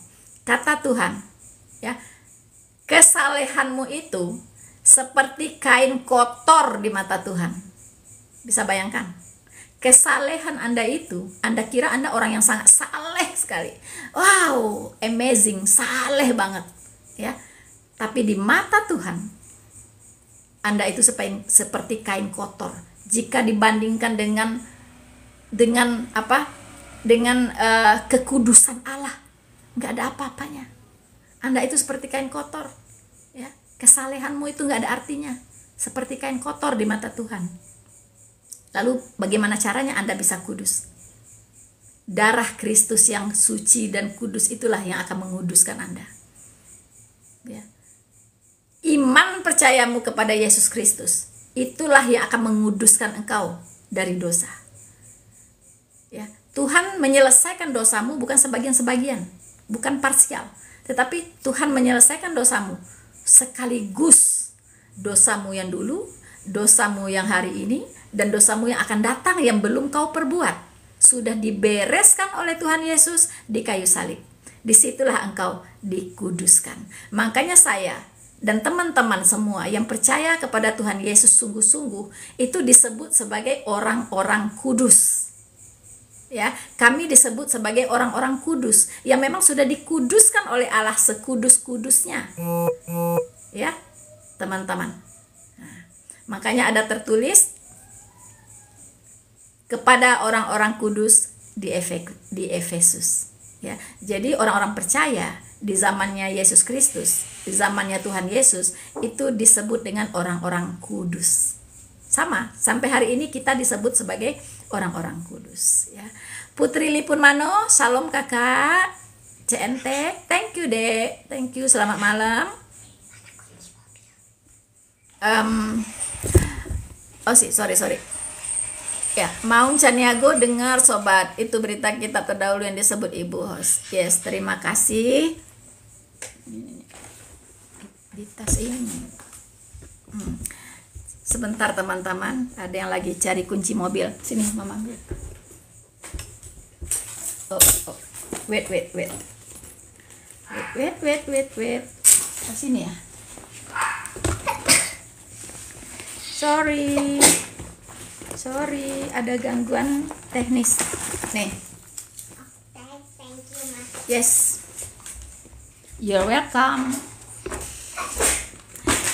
Kata Tuhan, ya, kesalehanmu itu seperti kain kotor di mata Tuhan. Bisa bayangkan? Kesalehan Anda itu, Anda kira Anda orang yang sangat saleh sekali. Wow, amazing, saleh banget, ya. Tapi di mata Tuhan, Anda itu seperti kain kotor. Jika dibandingkan dengan apa? Dengan kekudusan Allah, nggak ada apa-apanya. Anda itu seperti kain kotor, ya. Kesalehanmu itu nggak ada artinya, seperti kain kotor di mata Tuhan. Lalu bagaimana caranya Anda bisa kudus? Darah Kristus yang suci dan kudus itulah yang akan menguduskan Anda, ya. Iman percayamu kepada Yesus Kristus itulah yang akan menguduskan engkau dari dosa, ya. Tuhan menyelesaikan dosamu bukan sebagian-sebagian, bukan parsial, tetapi Tuhan menyelesaikan dosamu sekaligus. Dosamu yang dulu, dosamu yang hari ini, dan dosamu yang akan datang yang belum kau perbuat, sudah dibereskan oleh Tuhan Yesus di kayu salib. disitulah engkau dikuduskan. Makanya saya dan teman-teman semua yang percaya kepada Tuhan Yesus sungguh-sungguh itu disebut sebagai orang-orang kudus. Ya, kami disebut sebagai orang-orang kudus yang memang sudah dikuduskan oleh Allah sekudus-kudusnya. Ya, teman-teman. Nah, makanya ada tertulis kepada orang-orang kudus di Efesus. Ya, jadi orang-orang percaya di zamannya Yesus Kristus, di zamannya Tuhan Yesus itu disebut dengan orang-orang kudus. Sama, sampai hari ini kita disebut sebagai orang-orang kudus. Ya. Putri Lipun Mano, salam kakak. CNT, thank you dek, thank you, selamat malam. Sorry. Ya, Maung Caniago dengar sobat, itu berita kita terdahulu yang disebut Ibu host. Yes, terima kasih. Di tas ini. Sebentar teman-teman, ada yang lagi cari kunci mobil. Sini mama ambil. Wait. Sini ya. Sorry, ada gangguan teknis. Nih. Yes. You're welcome.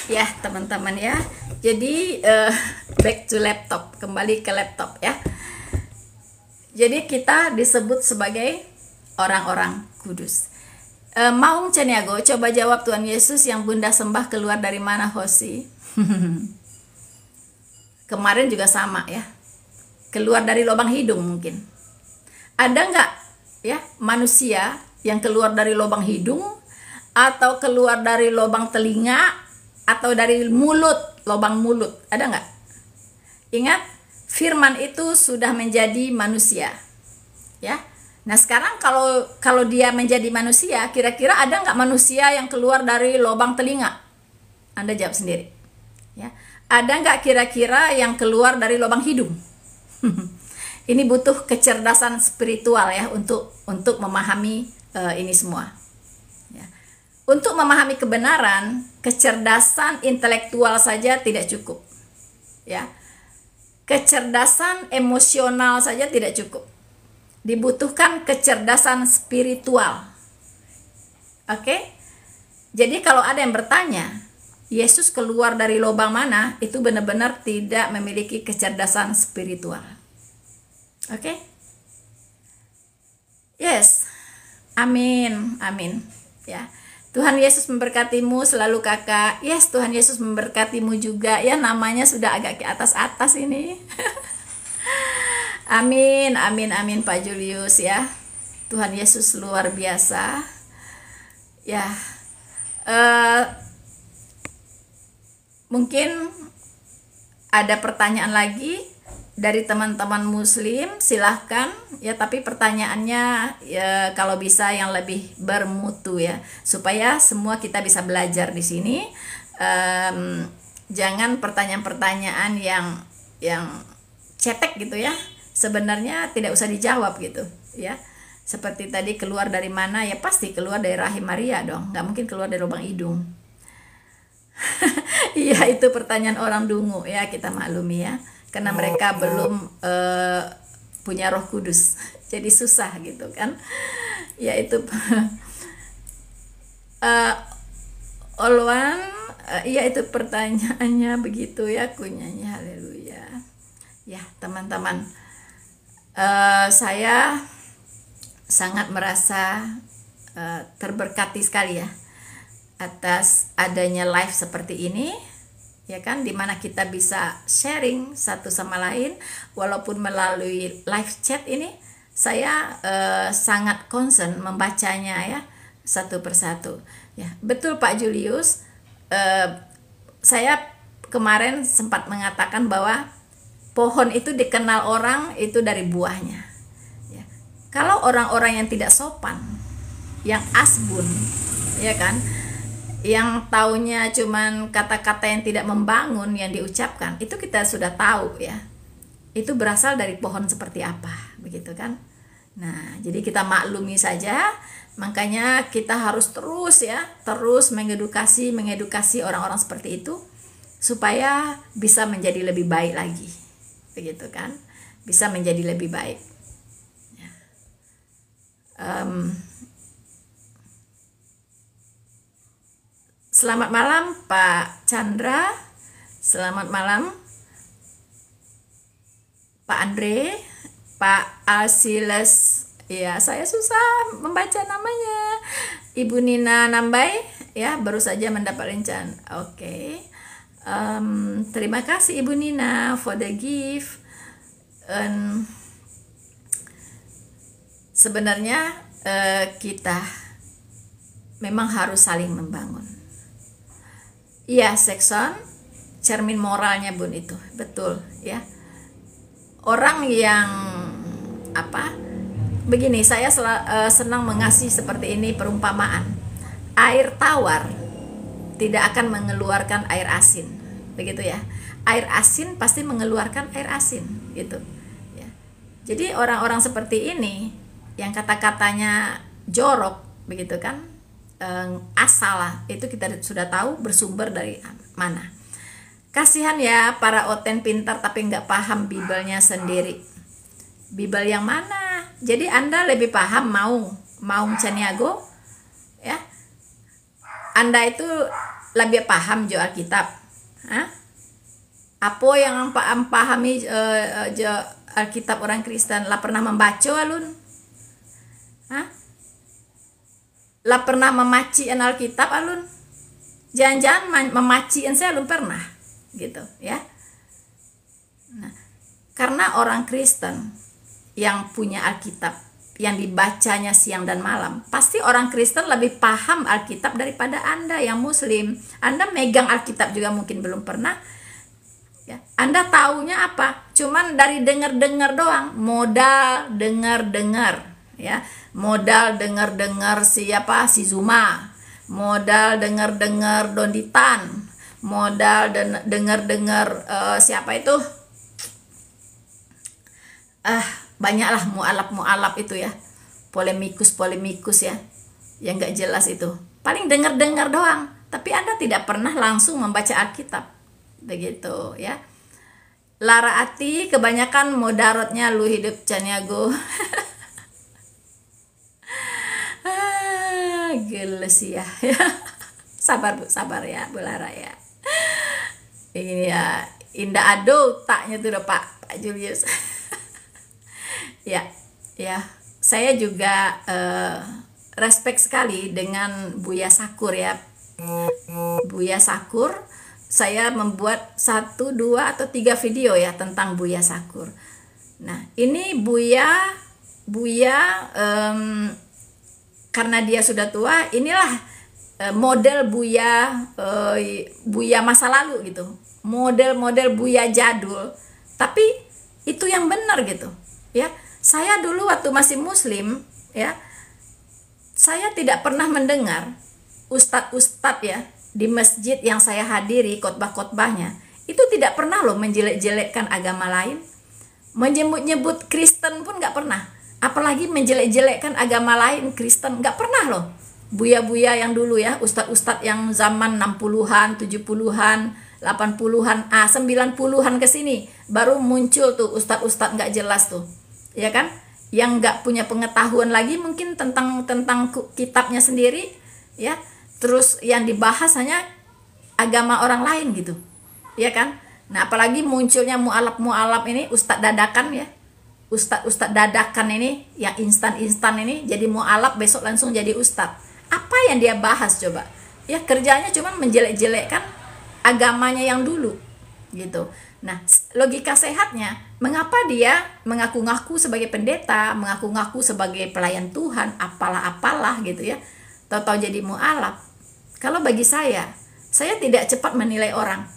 Ya, teman-teman ya. Jadi back to laptop, kembali ke laptop ya. Jadi kita disebut sebagai orang-orang kudus. Maung Caniago, coba jawab Tuhan Yesus yang Bunda sembah keluar dari mana, Hosi? Kemarin juga sama ya. Keluar dari lubang hidung mungkin. Ada nggak ya manusia yang keluar dari lubang hidung atau keluar dari lubang telinga atau dari mulut? Lubang mulut, ada nggak? Ingat, firman itu sudah menjadi manusia, ya. Nah sekarang kalau dia menjadi manusia, kira-kira ada nggak manusia yang keluar dari lubang telinga? Anda jawab sendiri, ya. Ada nggak kira-kira yang keluar dari lubang hidung? Ini butuh kecerdasan spiritual ya untuk memahami ini semua. Untuk memahami kebenaran, kecerdasan intelektual saja tidak cukup. Ya. Kecerdasan emosional saja tidak cukup. Dibutuhkan kecerdasan spiritual. Oke? Jadi kalau ada yang bertanya, Yesus keluar dari lubang mana? Itu benar-benar tidak memiliki kecerdasan spiritual. Oke? Yes. Amin. Ya. Tuhan Yesus memberkatimu selalu kakak. Yes, Tuhan Yesus memberkatimu juga. Ya, namanya sudah agak ke atas-atas ini. Amin Pak Julius ya. Tuhan Yesus luar biasa. Ya, mungkin ada pertanyaan lagi dari teman-teman muslim, silahkan ya, tapi pertanyaannya ya kalau bisa yang lebih bermutu ya, supaya semua kita bisa belajar di sini. Jangan pertanyaan-pertanyaan yang cetek gitu ya, sebenarnya tidak usah dijawab gitu ya. Seperti tadi, keluar dari mana? Ya pasti keluar dari rahim Maria dong, nggak mungkin keluar dari lubang hidung. Iya, itu pertanyaan orang dungu ya, kita maklumi ya, karena mereka belum punya Roh Kudus, jadi susah gitu kan ya. Itu Olwan, iya itu pertanyaannya begitu ya, kunyanya. Haleluya ya teman-teman. Saya sangat merasa terberkati sekali ya atas adanya live seperti ini ya kan, dimana kita bisa sharing satu sama lain. Walaupun melalui live chat ini, saya sangat concern membacanya ya satu persatu ya. Betul Pak Julius, saya kemarin sempat mengatakan bahwa pohon itu dikenal orang itu dari buahnya ya. Kalau orang-orang yang tidak sopan, yang asbun ya kan, yang taunya cuman kata-kata yang tidak membangun yang diucapkan, itu kita sudah tahu ya, itu berasal dari pohon seperti apa, begitu kan. Nah, jadi kita maklumi saja, Makanya kita harus terus ya, terus mengedukasi orang-orang seperti itu supaya bisa menjadi lebih baik lagi. Begitu kan? Bisa menjadi lebih baik. Selamat malam Pak Chandra. Selamat malam Pak Andre, Pak Asiles. Ya, saya susah membaca namanya. Ibu Nina Nambai, ya, baru saja mendapat rencan. Oke. Terima kasih Ibu Nina for the gift. Sebenarnya kita memang harus saling membangun. Iya, Sekson, cermin moralnya Bun itu, betul ya. Orang yang begini, saya senang mengasih seperti ini perumpamaan. Air tawar tidak akan mengeluarkan air asin, begitu ya. Air asin pasti mengeluarkan air asin, gitu ya. Jadi orang-orang seperti ini yang kata-katanya jorok, begitu kan, asal lah, itu kita sudah tahu bersumber dari mana. Kasihan ya para oten pintar tapi nggak paham Bibelnya sendiri. Bibel yang mana? Jadi Anda lebih paham Maung Caniago ya? Anda itu lebih paham jo Alkitab. Apa yang pahami Alkitab orang Kristen? Lah pernah membaca alun? Lah pernah memaciin Alkitab alun? Jangan-jangan memaciin saya alun pernah gitu ya. Nah, karena orang Kristen yang punya Alkitab yang dibacanya siang dan malam, pasti orang Kristen lebih paham Alkitab daripada Anda yang Muslim. Anda megang Alkitab juga mungkin belum pernah ya. Anda taunya apa? Cuman dari dengar-dengar doang, modal dengar-dengar ya, modal dengar-dengar siapa, si Zuma, modal dengar-dengar Donditan, modal dengar-dengar siapa itu, banyaklah mualaf itu ya, polemikus ya, yang nggak jelas itu, paling dengar-dengar doang, tapi Anda tidak pernah langsung membaca Alkitab, begitu ya. Lara Ati, kebanyakan mudaratnya lu hidup Caniago. Geles ya. Sabar Bu, sabar ya Bu Lara ya. Ini ya, indah ado taknya tuh udah Pak Julius. Ya, saya juga respect sekali dengan Buya Sakur ya. Buya Sakur, saya membuat 1, 2, atau 3 video ya tentang Buya Sakur. Nah, ini Buya karena dia sudah tua, inilah model Buya masa lalu gitu. Model Buya jadul, tapi itu yang benar gitu ya. Saya dulu waktu masih Muslim ya, saya tidak pernah mendengar ustadz-ustadz ya di masjid yang saya hadiri khotbah-khotbahnya itu tidak pernah loh menjelek-jelekkan agama lain, menyebut-nyebut Kristen pun nggak pernah, apalagi menjelek-jelekkan agama lain Kristen, nggak pernah loh. Buya-buya yang dulu ya, ustadz-ustadz yang zaman 60-an, 70-an, 80-an, 90-an ke sini baru muncul tuh ustadz-ustadz nggak jelas tuh. Ya kan, yang nggak punya pengetahuan lagi mungkin tentang kitabnya sendiri ya, terus yang dibahas hanya agama orang lain gitu ya kan. Nah, apalagi munculnya mualaf ini, ustadz dadakan ya, ustadz dadakan ini yang instan ini jadi mualaf, besok langsung jadi ustadz. Apa yang dia bahas coba ya? Kerjanya cuma menjelek-jelekkan agamanya yang dulu gitu. Nah, logika sehatnya, mengapa dia mengaku-ngaku sebagai pendeta, mengaku-ngaku sebagai pelayan Tuhan, apalah gitu ya, tahu-tahu jadi mualaf. Kalau bagi saya tidak cepat menilai orang.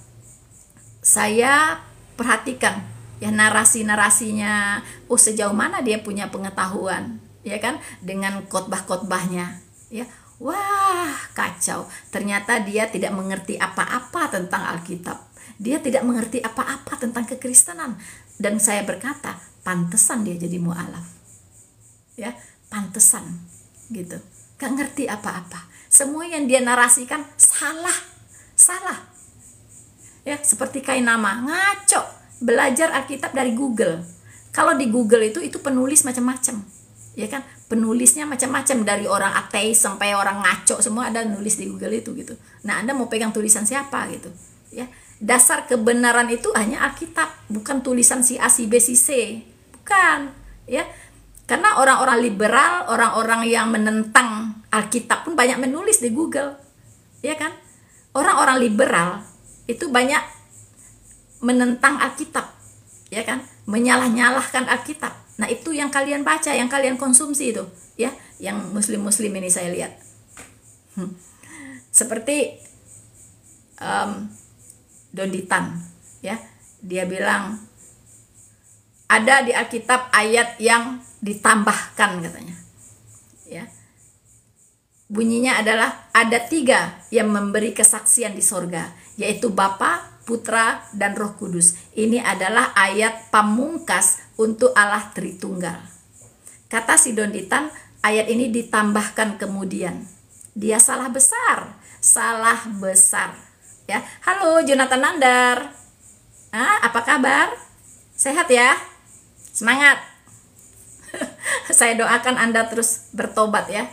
Saya perhatikan ya narasi-narasinya, sejauh mana dia punya pengetahuan, ya kan, dengan khotbah-khotbahnya ya. Wah, kacau. Ternyata dia tidak mengerti apa-apa tentang Alkitab. Dia tidak mengerti apa-apa tentang kekristenan. Dan saya berkata, pantesan dia jadi mualaf. Ya, pantesan gitu. gak ngerti apa-apa. Semua yang dia narasikan salah. Ya, seperti Kainama, ngaco, belajar Alkitab dari Google. Kalau di Google itu penulis macam-macam, ya kan? Penulisnya macam-macam, dari orang ateis sampai orang ngaco, semua ada nulis di Google itu gitu. Nah, Anda mau pegang tulisan siapa gitu? Ya, dasar kebenaran itu hanya Alkitab, bukan tulisan si A, si B, si C, bukan, ya. Karena orang-orang liberal, orang-orang yang menentang Alkitab pun banyak menulis di Google, ya kan? Orang-orang liberal itu banyak menentang Alkitab, ya kan? Menyalah-nyalahkan Alkitab. Nah, itu yang kalian baca, yang kalian konsumsi itu, ya, yang muslim-muslim ini saya lihat. Seperti Donditan, ya, dia bilang ada di Alkitab ayat yang ditambahkan katanya, ya. Bunyinya adalah ada 3 yang memberi kesaksian di sorga, yaitu Bapa, Putra, dan Roh Kudus. Ini adalah ayat pamungkas untuk Allah Tritunggal. Kata si Donditan, ayat ini ditambahkan kemudian. Dia salah besar. Ya, halo Jonathan Nandar. Apa kabar? Sehat ya? Semangat. Saya doakan Anda terus bertobat ya.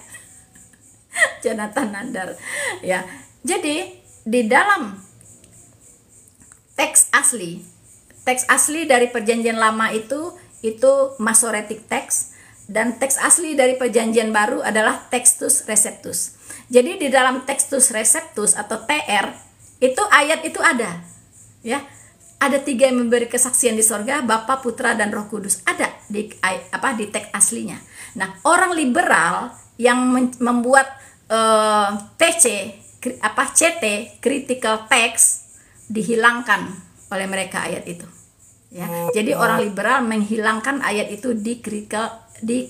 Jonathan Nandar. Ya. Jadi di dalam teks asli dari Perjanjian Lama itu Masoretic text, dan teks asli dari Perjanjian Baru adalah Textus Receptus. Jadi di dalam Textus Receptus atau TR itu ayat itu ada, ya. Ada 3 yang memberi kesaksian di sorga, Bapa, Putra, dan Roh Kudus. Ada di teks aslinya. Nah, orang liberal yang membuat CT critical text, dihilangkan oleh mereka ayat itu, ya. Jadi orang liberal menghilangkan ayat itu di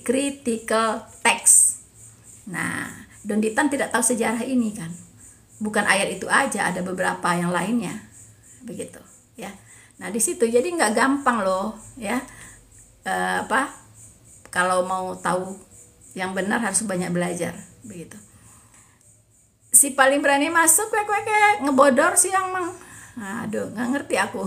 critical text. Nah, Donditan tidak tahu sejarah ini kan, bukan ayat itu aja, ada beberapa yang lainnya, begitu, ya. Nah, di situ jadi nggak gampang loh, ya. Kalau mau tahu yang benar harus banyak belajar, begitu. Si paling berani masuk ngebodor sih yang aduh, nggak ngerti aku.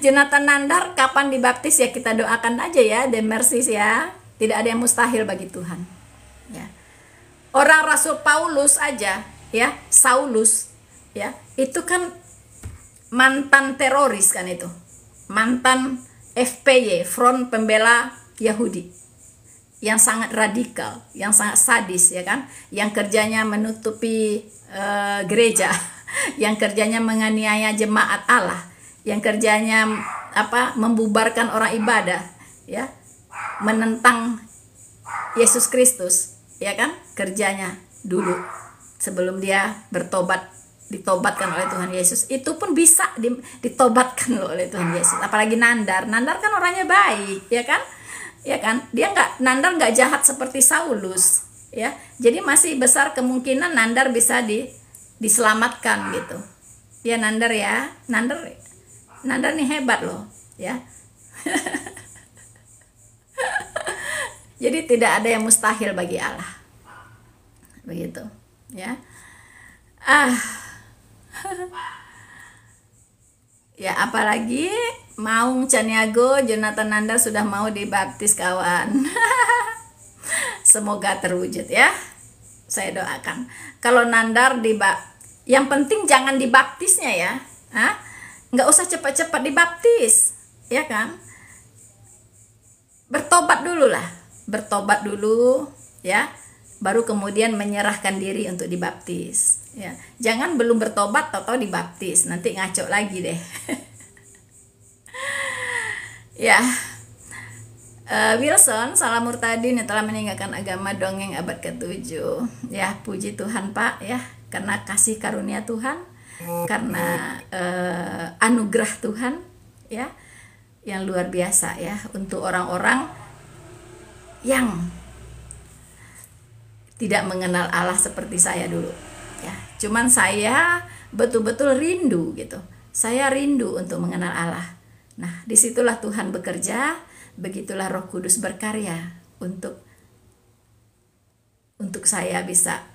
Jonathan Nandar kapan dibaptis ya, kita doakan aja ya, demersis ya. Tidak ada yang mustahil bagi Tuhan, ya. Orang Rasul Paulus aja, ya, Saulus, ya, itu kan mantan teroris kan, itu mantan FPY, Front Pembela Yahudi, yang sangat radikal, yang sangat sadis, ya kan, yang kerjanya menutupi gereja, yang kerjanya menganiaya jemaat Allah, yang kerjanya membubarkan orang ibadah, ya, menentang Yesus Kristus, ya kan, kerjanya dulu sebelum dia ditobatkan oleh Tuhan Yesus. Itu pun bisa ditobatkan oleh Tuhan Yesus. Apalagi Nandar kan orangnya baik, ya kan, ya kan, Nandar nggak jahat seperti Saulus, ya. Jadi masih besar kemungkinan Nandar bisa diselamatkan gitu, ya. Nandar nih hebat loh, ya. Jadi tidak ada yang mustahil bagi Allah, begitu, ya. Ya, apalagi Maung Caniago, Jonathan Nandar sudah mau dibaptis kawan. Semoga terwujud ya, saya doakan. Kalau Nandar yang penting jangan dibaptisnya ya, nggak usah cepat-cepat dibaptis, ya kan. Bertobat dulu ya, baru kemudian menyerahkan diri untuk dibaptis, ya. Jangan belum bertobat atau dibaptis, nanti ngaco lagi deh. Ya. Wilson, salam murtadin yang telah meninggalkan agama dongeng abad ke-7. Ya, puji Tuhan Pak, ya, karena kasih karunia Tuhan, karena anugerah Tuhan, ya, yang luar biasa ya, untuk orang-orang yang tidak mengenal Allah seperti saya dulu, ya. Cuman saya betul-betul rindu gitu. Saya rindu untuk mengenal Allah. Nah, disitulah Tuhan bekerja, begitulah Roh Kudus berkarya untuk untuk saya bisa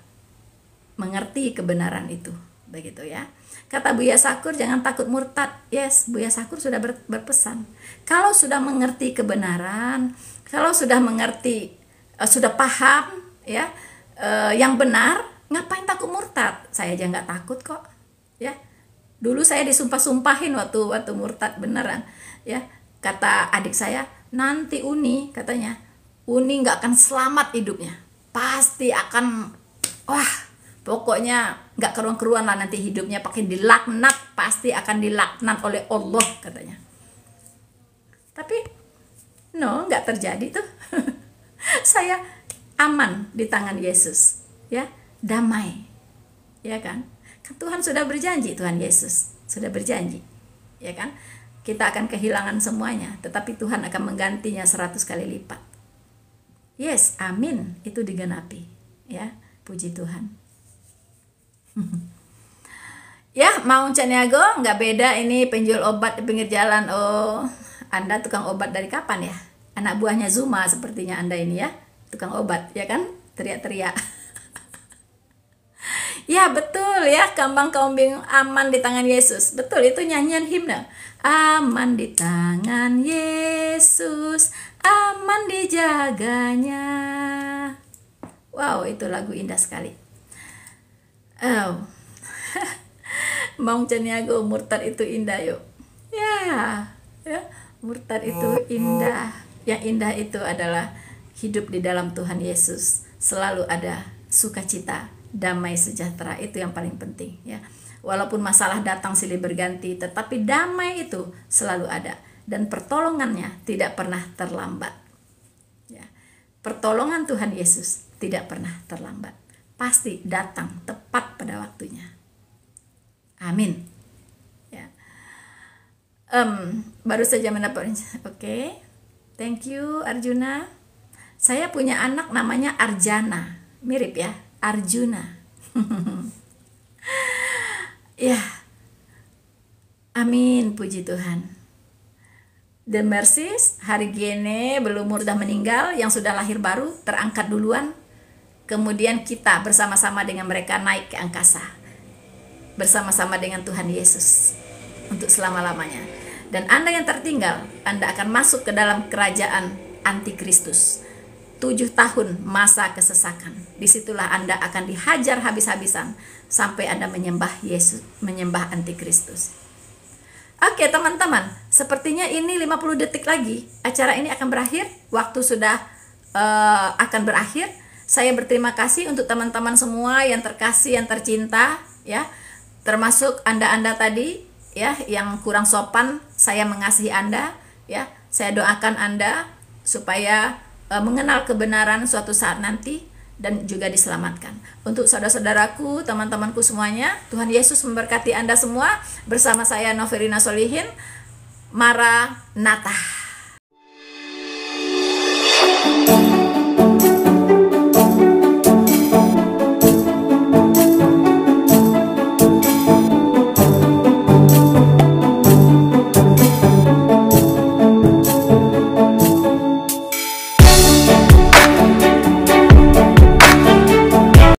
mengerti kebenaran itu, begitu ya. Kata Buya Sakur, jangan takut murtad. Yes, Buya Sakur sudah berpesan. Kalau sudah mengerti kebenaran, kalau sudah mengerti, sudah paham ya, yang benar, ngapain takut murtad? Saya aja nggak takut kok, ya. Dulu saya disumpah-sumpahin waktu murtad beneran, ya. Kata adik saya, nanti Uni, katanya, Uni nggak akan selamat hidupnya, pasti akan, wah, pokoknya nggak keruan-keruan lah nanti hidupnya, pakai dilaknat, pasti akan dilaknat oleh Allah, katanya. Tapi no, nggak terjadi tuh. Saya aman di tangan Yesus, ya, damai, ya kan? Tuhan sudah berjanji, Tuhan Yesus sudah berjanji, ya kan? Kita akan kehilangan semuanya, tetapi Tuhan akan menggantinya 100 kali lipat. Yes, amin, itu digenapi, ya, puji Tuhan. Ya, Maung Caniago, nggak beda ini penjual obat di pinggir jalan. Oh, Anda tukang obat dari kapan ya? Anak buahnya Zuma sepertinya Anda ini ya, tukang obat, ya kan? Teriak-teriak. Ya betul ya, kambing aman di tangan Yesus. Betul, itu nyanyian himne. Aman di tangan Yesus, aman dijaganya. Wow, itu lagu indah sekali. Oh. Maung Caniago, murtad itu indah yuk. Ya, murtad itu indah. Yang indah itu adalah hidup di dalam Tuhan Yesus. Selalu ada sukacita, damai sejahtera, itu yang paling penting ya. Walaupun masalah datang silih berganti, tetapi damai itu selalu ada dan pertolongannya tidak pernah terlambat. Ya. Pertolongan Tuhan Yesus tidak pernah terlambat. Pasti datang tepat pada waktunya. Amin. Ya. Baru saja mendapat. Oke. Thank you Arjuna. Saya punya anak namanya Arjana. Mirip ya, Arjuna. Ya. Amin, puji Tuhan. The Mercies, hari gini belum sudah meninggal, yang sudah lahir baru terangkat duluan. Kemudian kita bersama-sama dengan mereka naik ke angkasa. Bersama-sama dengan Tuhan Yesus untuk selama-lamanya. Dan Anda yang tertinggal, Anda akan masuk ke dalam kerajaan antikristus. 7 tahun masa kesesakan. Disitulah Anda akan dihajar habis-habisan sampai Anda menyembah Yesus, menyembah antikristus. Oke teman-teman, sepertinya ini 50 detik lagi acara ini akan berakhir. Waktu sudah akan berakhir. Saya berterima kasih untuk teman-teman semua yang terkasih, yang tercinta, ya, termasuk Anda tadi, ya, yang kurang sopan. Saya mengasihi Anda, ya. Saya doakan Anda supaya mengenal kebenaran suatu saat nanti dan juga diselamatkan. Untuk saudara-saudaraku, teman-temanku semuanya, Tuhan Yesus memberkati Anda semua. Bersama saya Noverina Solihin, Maranatha.